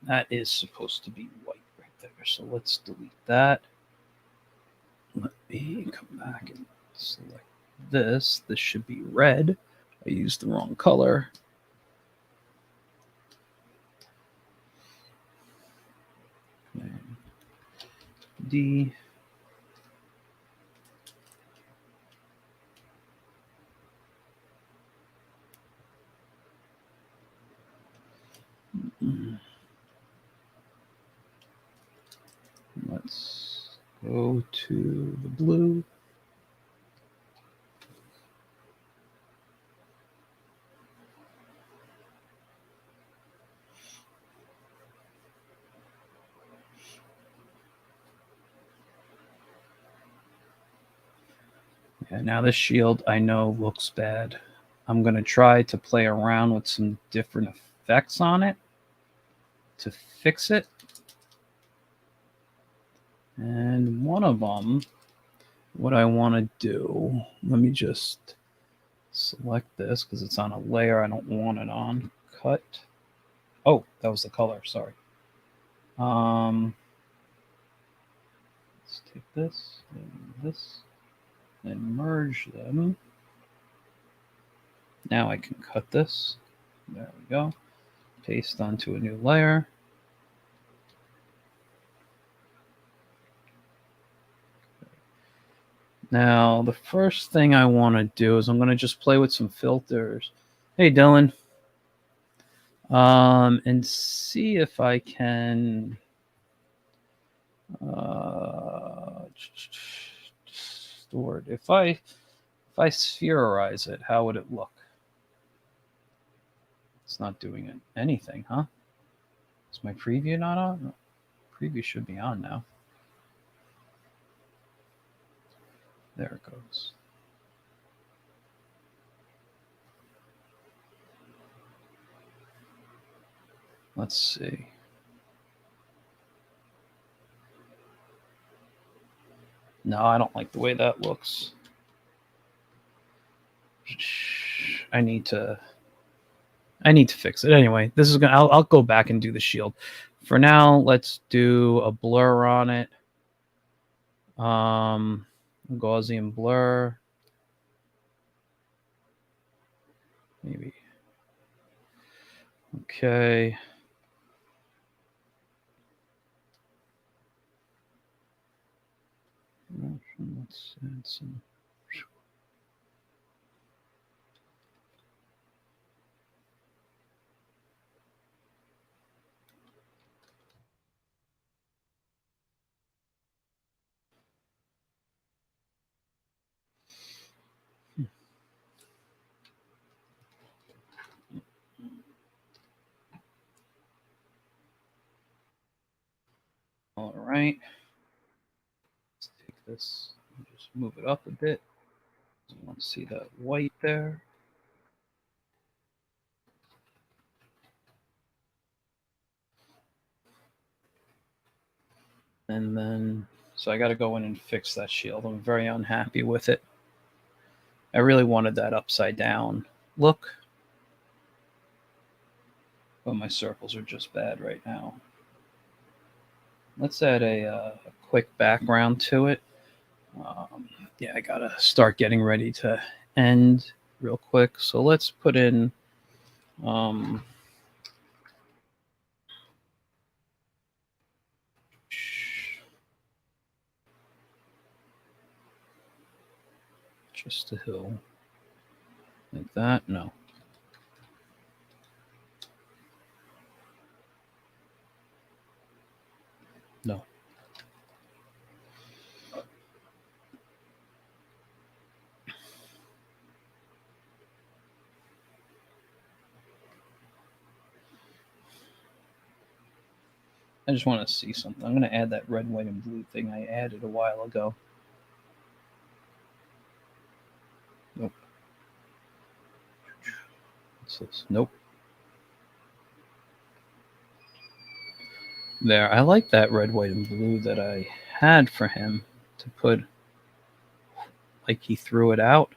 That is supposed to be white right there. So let's delete that. Let me come back and select this. This should be red. I used the wrong color. D. Let's Go to the blue. Yeah, now this shield I know looks bad. I'm going to try to play around with some different effects on it to fix it. And one of them, what I want to do, let me just select this because it's on a layer I don't want it on. Cut. Oh, that was the color. Sorry. Let's take this and merge them. Now I can cut this. There we go. Paste onto a new layer. Now, the first thing I want to do is I'm going to just play with some filters. Hey, Dylan. And see if I can store it. If I spherize it, how would it look? It's not doing anything, huh? Is my preview not on? Preview should be on now. There it goes. Let's see. No, I don't like the way that looks. I need to fix it. Anyway, this is gonna. I'll go back and do the shield. For now, let's do a blur on it. Gaussian blur. Maybe. Okay. Let's add some. All right. Let's take this and just move it up a bit. I want to see that white there. And then, so I got to go in and fix that shield. I'm very unhappy with it. I really wanted that upside down look, but my circles are just bad right now. Let's add a quick background to it. Yeah, I gotta start getting ready to end real quick. So let's put in just a hill like that. No. No. I just want to see something. I'm going to add that red, white, and blue thing I added a while ago. Nope. What's this? Nope. There. I like that red, white, and blue that I had for him to put, like he threw it out.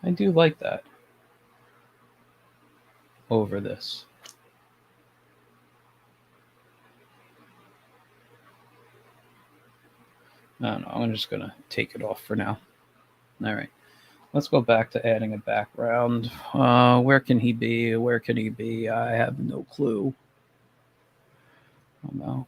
I do like that over this. I don't know. I'm just going to take it off for now. All right. Let's go back to adding a background. Where can he be? Where can he be? I have no clue about.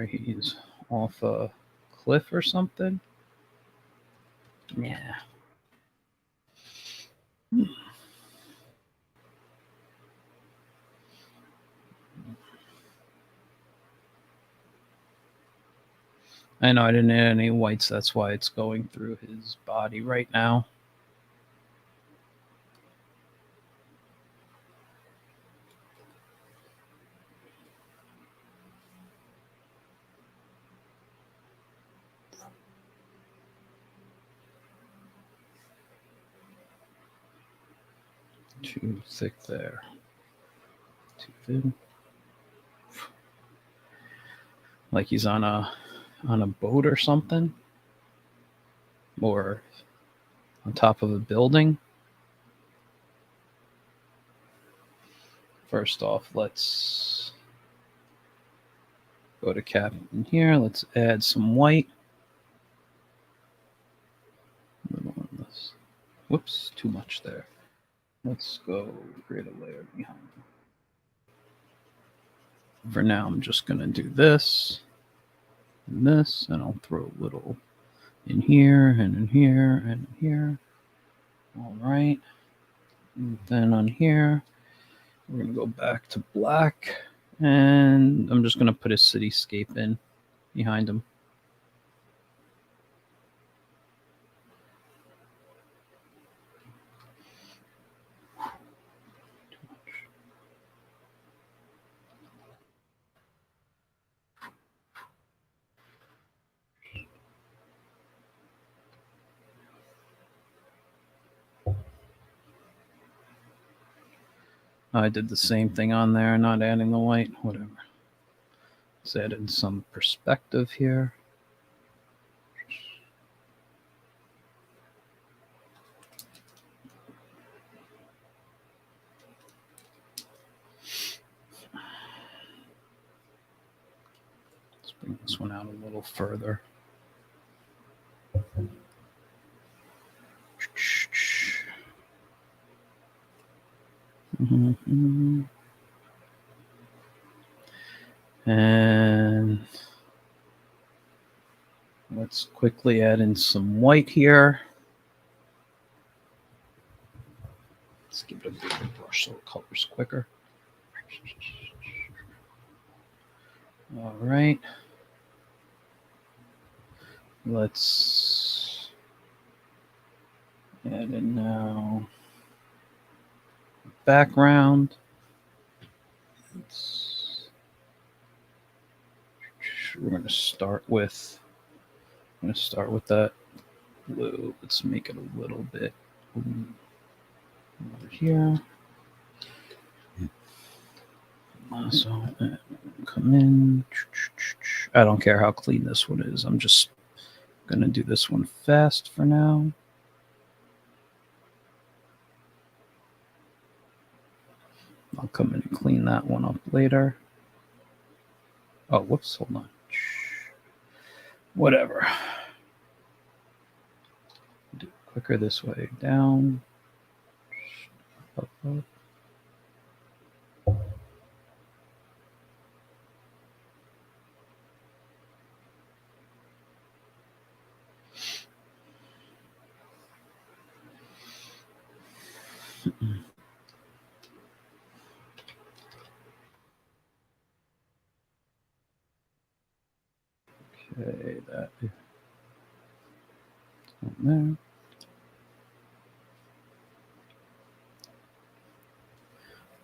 He's off a cliff or something. Yeah. I know I didn't add any whites. That's why it's going through his body right now. Too thick there. Too thin. Like he's on a boat or something, or on top of a building. First off, let's go to Captain here. Let's add some white. Whoops, too much there. Let's go create a layer behind. For now, I'm just going to do this and this, and I'll throw a little in here and in here and in here. All right. And then on here, we're going to go back to black, and I'm just going to put a cityscape in behind him. I did the same thing on there, not adding the white, whatever. Let's add in some perspective here. Let's bring this one out a little further. Mm-hmm. And let's quickly add in some white here. Let's give it a bigger brush so it colors quicker. All right. Let's add in now background. We're going to start with that blue. Let's make it a little bit over here. So come in. I don't care how clean this one is. I'm just going to do this one fast for now. I'll come in and clean that one up later. Oh, whoops, hold on. Whatever. Do it quicker this way. Down. Up, up. Okay, that is there.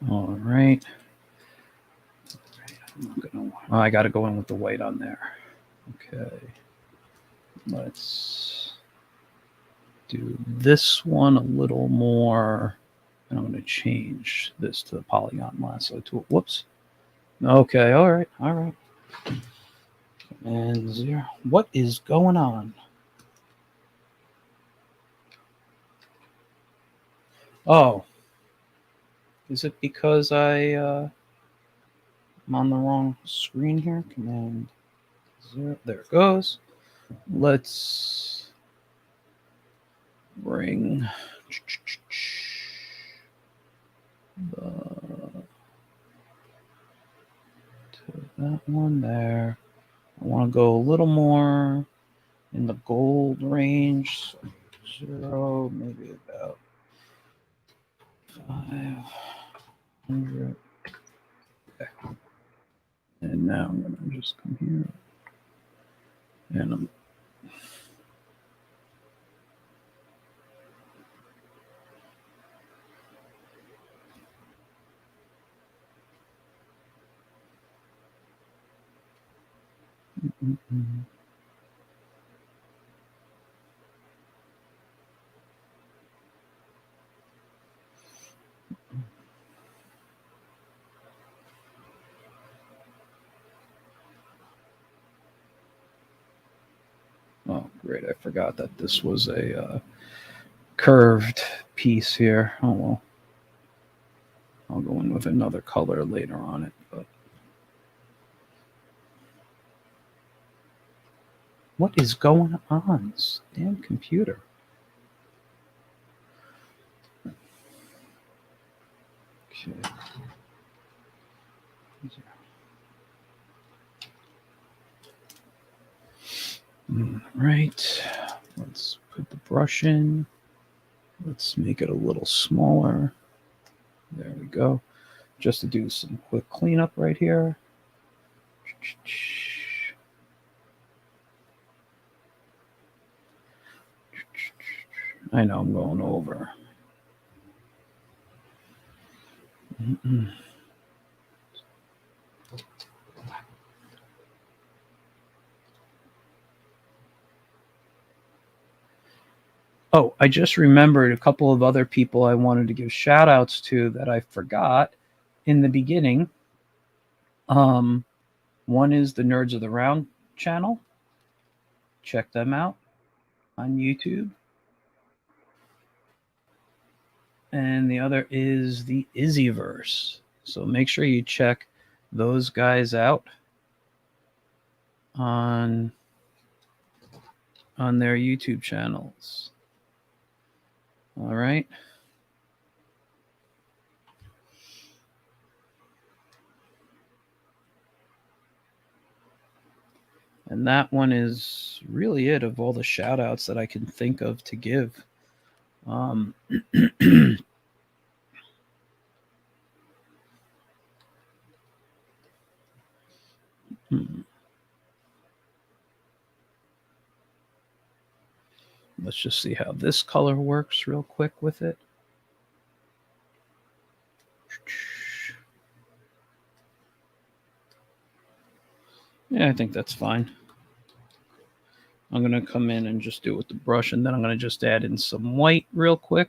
All right. I got to go in with the white on there. Okay. Let's do this one a little more And I'm going to change this to the polygon lasso tool. Whoops. Okay, all right. And 0. What is going on? Oh. Is it because I'm on the wrong screen here? Command 0. There it goes. Let's bring to that one there. I want to go a little more in the gold range. 0, maybe about 500. Okay. And now I'm going to just come here and I'm oh, great. I forgot that this was a curved piece here. Oh, well. I'll go in with another color later on it. But what is going on? This damn computer. Okay. Right. Let's put the brush in. Let's make it a little smaller. There we go. Just to do some quick cleanup right here. I know I'm going over. Oh, I just remembered a couple of other people I wanted to give shout outs to that I forgot in the beginning. One is the Nerds of the Round channel. Check them out on YouTube. And the other is the Izzyverse. So make sure you check those guys out on their YouTube channels. All right. And that one is really it of all the shout outs that I can think of to give. Let's just see how this color works real quick with it. Yeah, I think that's fine. I'm going to come in and just do it with the brush, and then I'm going to just add in some white real quick.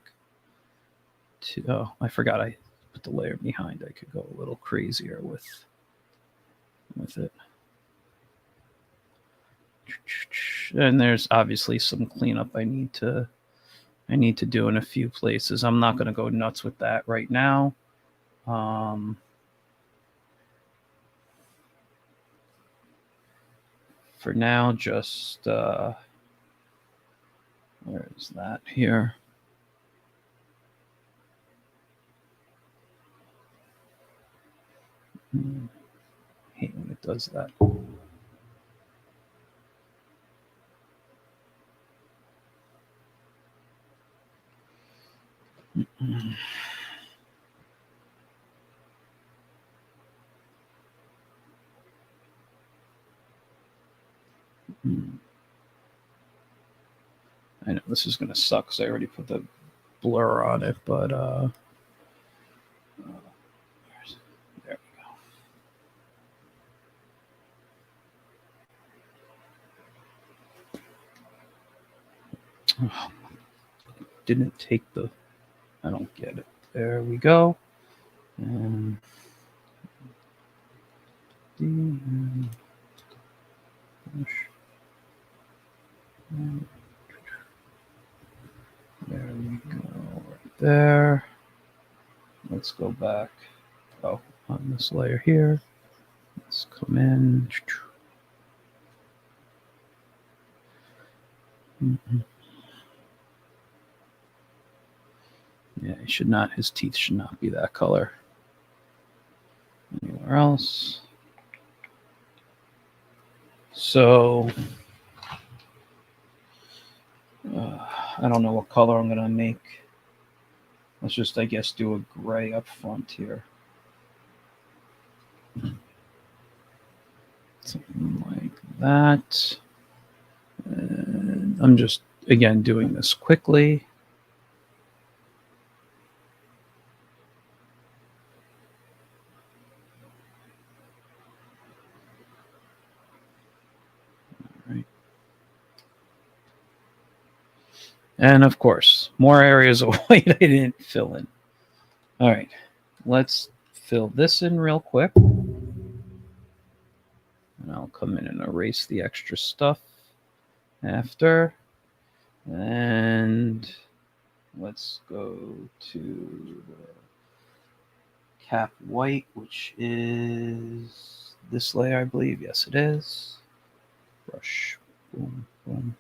Oh, I forgot I put the layer behind. I could go a little crazier with it. And there's obviously some cleanup I need to do in a few places. I'm not going to go nuts with that right now. For now, just where is that here? I hate when it does that. I know this is going to suck because I already put the blur on it, but there we go. Oh, didn't take the. I don't get it. There we go. And there we go, right there. Let's go back. Oh, on this layer here. Let's come in. Yeah, he should not. His teeth should not be that color. Anywhere else? So I don't know what color I'm gonna make. Let's just, I guess, do a gray up front here. Something like that. And I'm just, again, doing this quickly. All right. And of course, more areas of white I didn't fill in. All right, let's fill this in real quick. And I'll come in and erase the extra stuff after. And let's go to the cap white, which is this layer, I believe. Yes, it is. Brush. Boom, boom.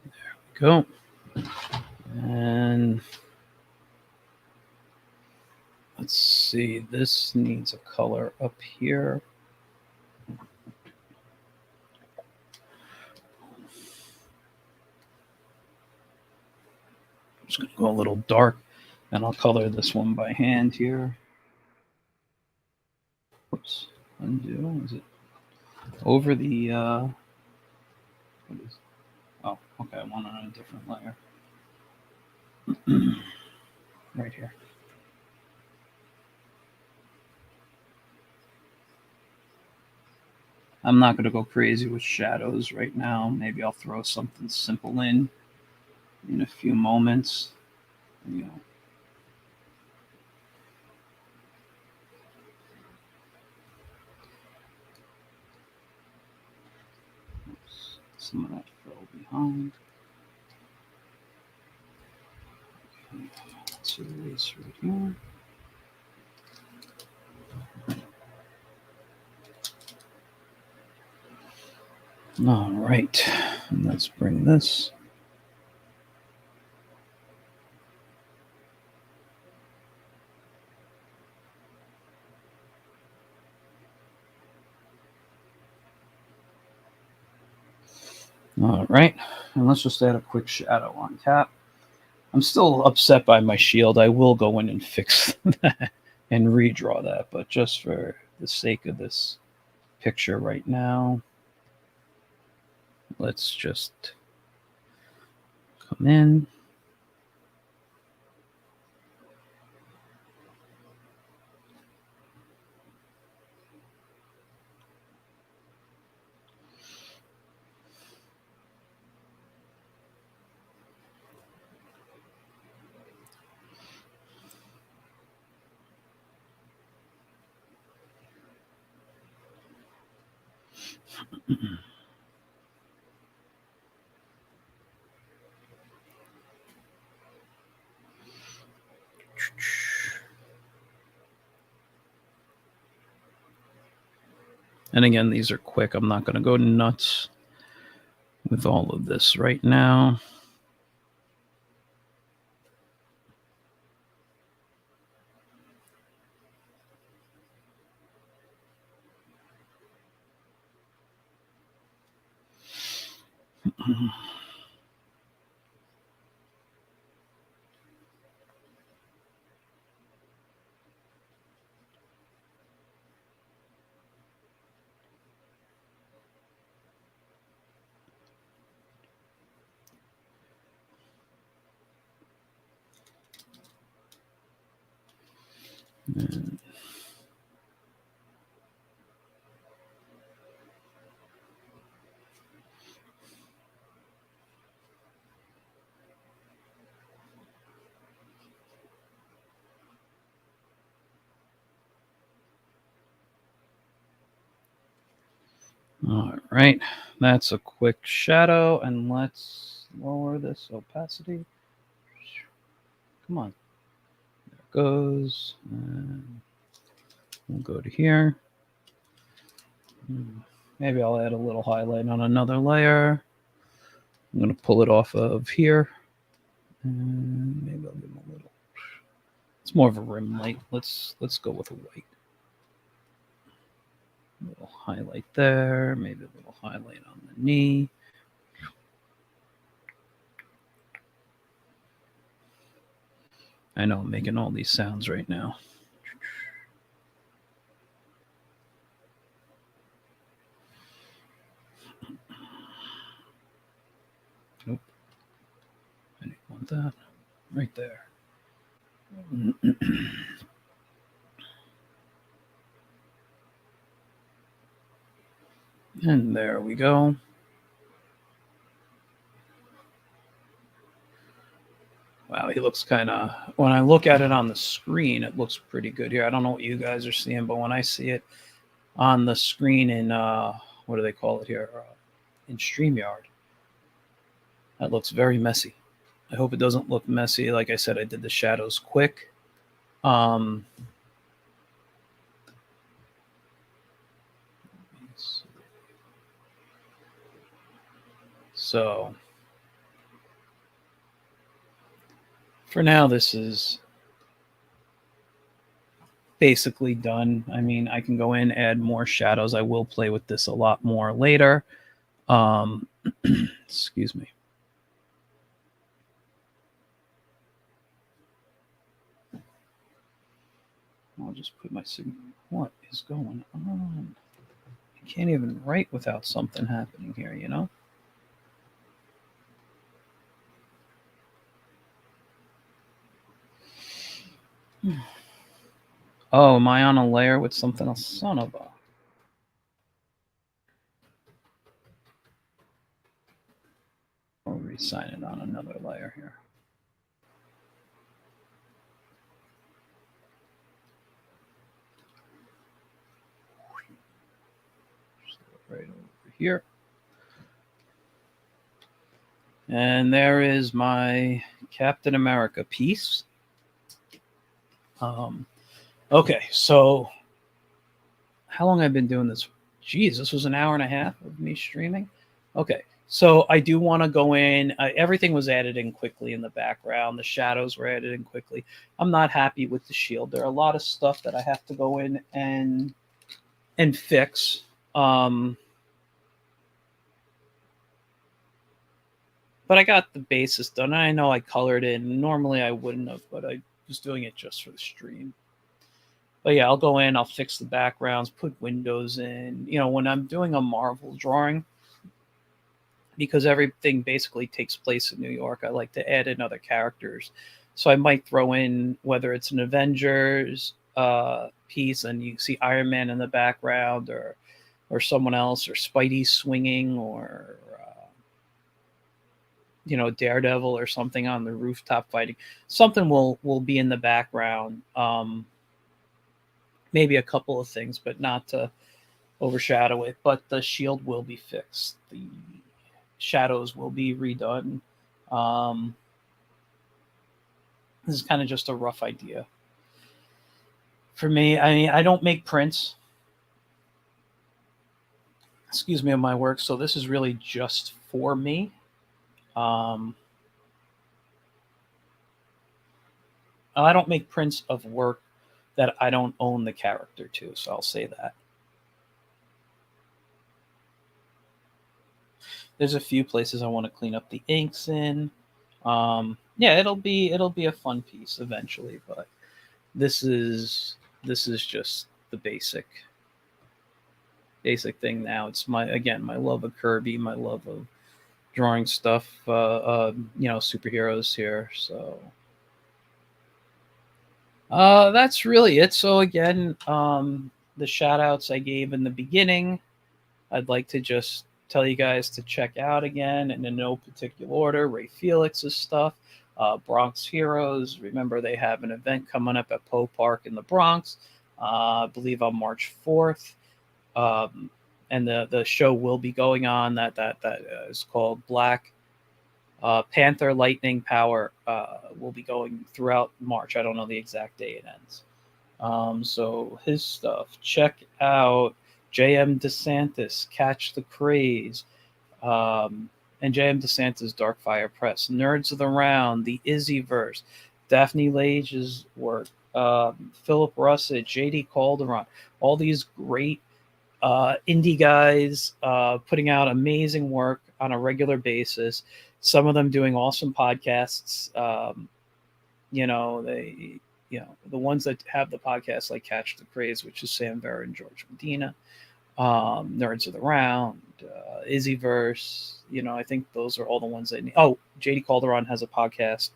There we go. And let's see, this needs a color up here. I'm just going to go a little dark, and I'll color this one by hand here. Whoops, undo. Is it over the, what is, oh, okay, I want it on a different layer. Right here. I'm not going to go crazy with shadows right now. Maybe I'll throw something simple in a few moments. You know, some of that fell behind. Let's erase right here. All right, and let's bring this. All right, and let's just add a quick shadow on Cap. I'm still upset by my shield. I will go in and fix that and redraw that, but just for the sake of this picture right now, let's just come in. And again, these are quick. I'm not going to go nuts with all of this right now. And all right, that's a quick shadow, and let's lower this opacity. Come on, there it goes. And we'll go to here. Maybe I'll add a little highlight on another layer. I'm going to pull it off of here. And maybe I'll give him a little. It's more of a rim light. Let's go with a white. A little highlight there. Maybe a little highlight on the knee. I know I'm making all these sounds right now. Nope. I didn't want that. Right there. And there we go. Wow, he looks kind of, when I look at it on the screen, it looks pretty good here. I don't know what you guys are seeing, but when I see it on the screen in, what do they call it here? In StreamYard, that looks very messy. I hope it doesn't look messy. Like I said, I did the shadows quick. So for now, this is basically done. I mean, I can go in, add more shadows. I will play with this a lot more later. Excuse me. I'll just put my signature. What is going on? I can't even write without something happening here, you know? Oh, am I on a layer with something else? Son of a. I'll re-sign it on another layer here. Right over here. And there is my Captain America piece. Okay, so how long I've been doing this? Geez, this was an hour and a half of me streaming. Okay, so I do want to go in. Everything was added in quickly in the background. The shadows were added in quickly. I'm not happy with the shield. There are a lot of stuff that I have to go in and fix. But I got the basis done. I know I colored in. Normally I wouldn't have, but I was doing it just for the stream. But yeah, I'll go in, I'll fix the backgrounds, put windows in. You know, when I'm doing a Marvel drawing, because everything basically takes place in New York, I like to add in other characters. So I might throw in, whether it's an Avengers piece and you see Iron Man in the background, or someone else, or Spidey swinging, or you know, Daredevil or something on the rooftop fighting. Something will be in the background. Maybe a couple of things, but not to overshadow it. But the shield will be fixed. The shadows will be redone. This is kind of just a rough idea. For me, I mean, I don't make prints, excuse me, of my work, so this is really just for me. I don't make prints of work that I don't own the character to, so I'll say that. There's a few places I want to clean up the inks in. Yeah, it'll be a fun piece eventually, but this is just the basic thing now. It's my love of Kirby, my love of drawing stuff, you know, superheroes here. So That's really it. So again, the shout outs I gave in the beginning, I'd like to just tell you guys to check out again, and in no particular order, Ray Felix's stuff, Bronx Heroes. Remember, they have an event coming up at Poe Park in the Bronx, I believe on March 4th. And the show will be going on. That is called Black Panther Lightning Power. Will be going throughout March. I don't know the exact day it ends. So his stuff. Check out J.M. DeSantis, Catch the Craze, and J.M. DeSantis, Darkfire Press, Nerds of the Round, the Izzyverse, Daphne Lage's work, Philip Russett, J.D. Calderon, all these great indie guys putting out amazing work on a regular basis. Some of them doing awesome podcasts. They the ones that have the podcast like Catch the Craze, which is Sam Vera and George Medina, Nerds of the Round, Izzyverse. I think those are all the ones that need. Oh, JD Calderon has a podcast.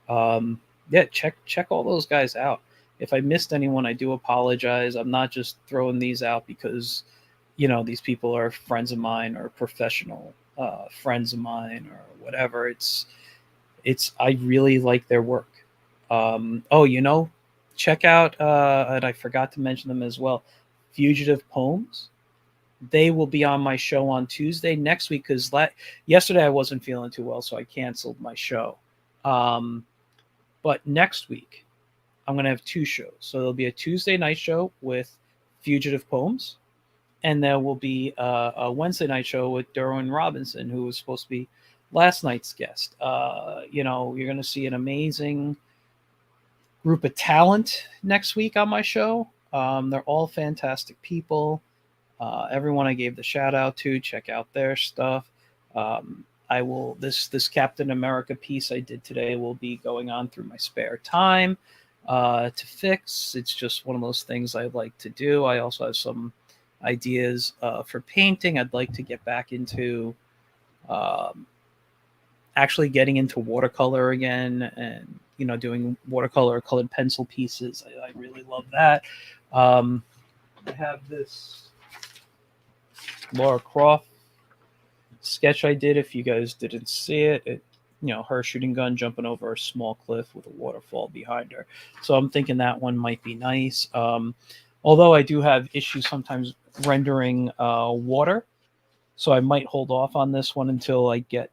Yeah, check all those guys out. If I missed anyone, I do apologize. I'm not just throwing these out because these people are friends of mine or professional friends of mine or whatever. It's I really like their work. Check out, and I forgot to mention them as well, Fugitive Poems. They will be on my show on Tuesday next week because yesterday I wasn't feeling too well, so I canceled my show. But next week, I'm going to have two shows. So there'll be a Tuesday night show with Fugitive Poems, and there will be a Wednesday night show with Derwin Robinson, who was supposed to be last night's guest. You're going to see an amazing group of talent next week on my show. They're all fantastic people. Everyone I gave the shout out to, check out their stuff. I will this Captain America piece I did today will be going on through my spare time to fix. It's just one of those things I like to do. I also have some ideas for painting. I'd like to get back into actually getting into watercolor again, and doing watercolor colored pencil pieces. I really love that. I have this Laura Croft sketch I did. If you guys didn't see it, her shooting gun jumping over a small cliff with a waterfall behind her. So I'm thinking that one might be nice. Although I do have issues sometimes rendering water, so I might hold off on this one until I get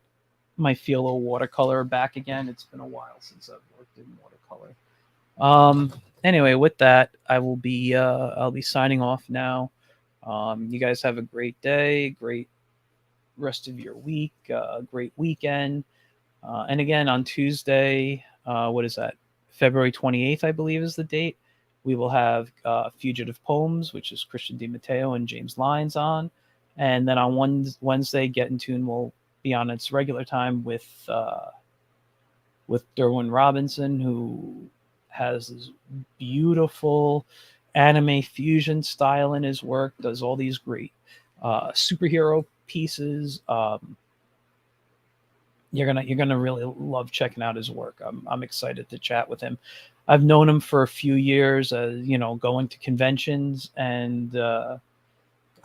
my feel of watercolor back again. It's been a while since I've worked in watercolor. Anyway, with that, I'll be signing off now. You guys have a great day, great rest of your week, great weekend. And again, on Tuesday, what is that? February 28th, I believe, is the date. We will have Fugitive Poems, which is Christian DiMatteo and James Lyons on. And then on Wednesday, Get in Tune will be on its regular time with Derwin Robinson, who has this beautiful anime fusion style in his work, does all these great superhero pieces. You're gonna really love checking out his work. I'm excited to chat with him. I've known him for a few years, going to conventions, and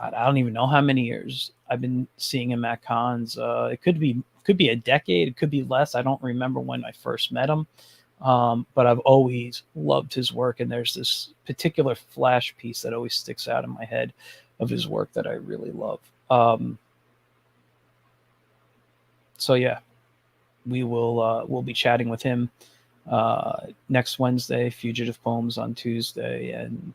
I don't even know how many years I've been seeing him at cons. It could be a decade, it could be less. I don't remember when I first met him, but I've always loved his work. And there's this particular flash piece that always sticks out in my head of his work that I really love. So yeah, we'll be chatting with him next Wednesday. Fugitive Poems on Tuesday, and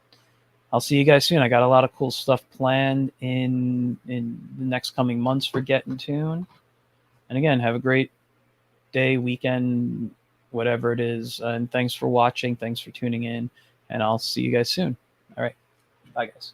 I'll see you guys soon. I got a lot of cool stuff planned in the next coming months for Get in Tune. And again, have a great day, weekend, whatever it is. And thanks for watching. Thanks for tuning in. And I'll see you guys soon. All right. Bye, guys.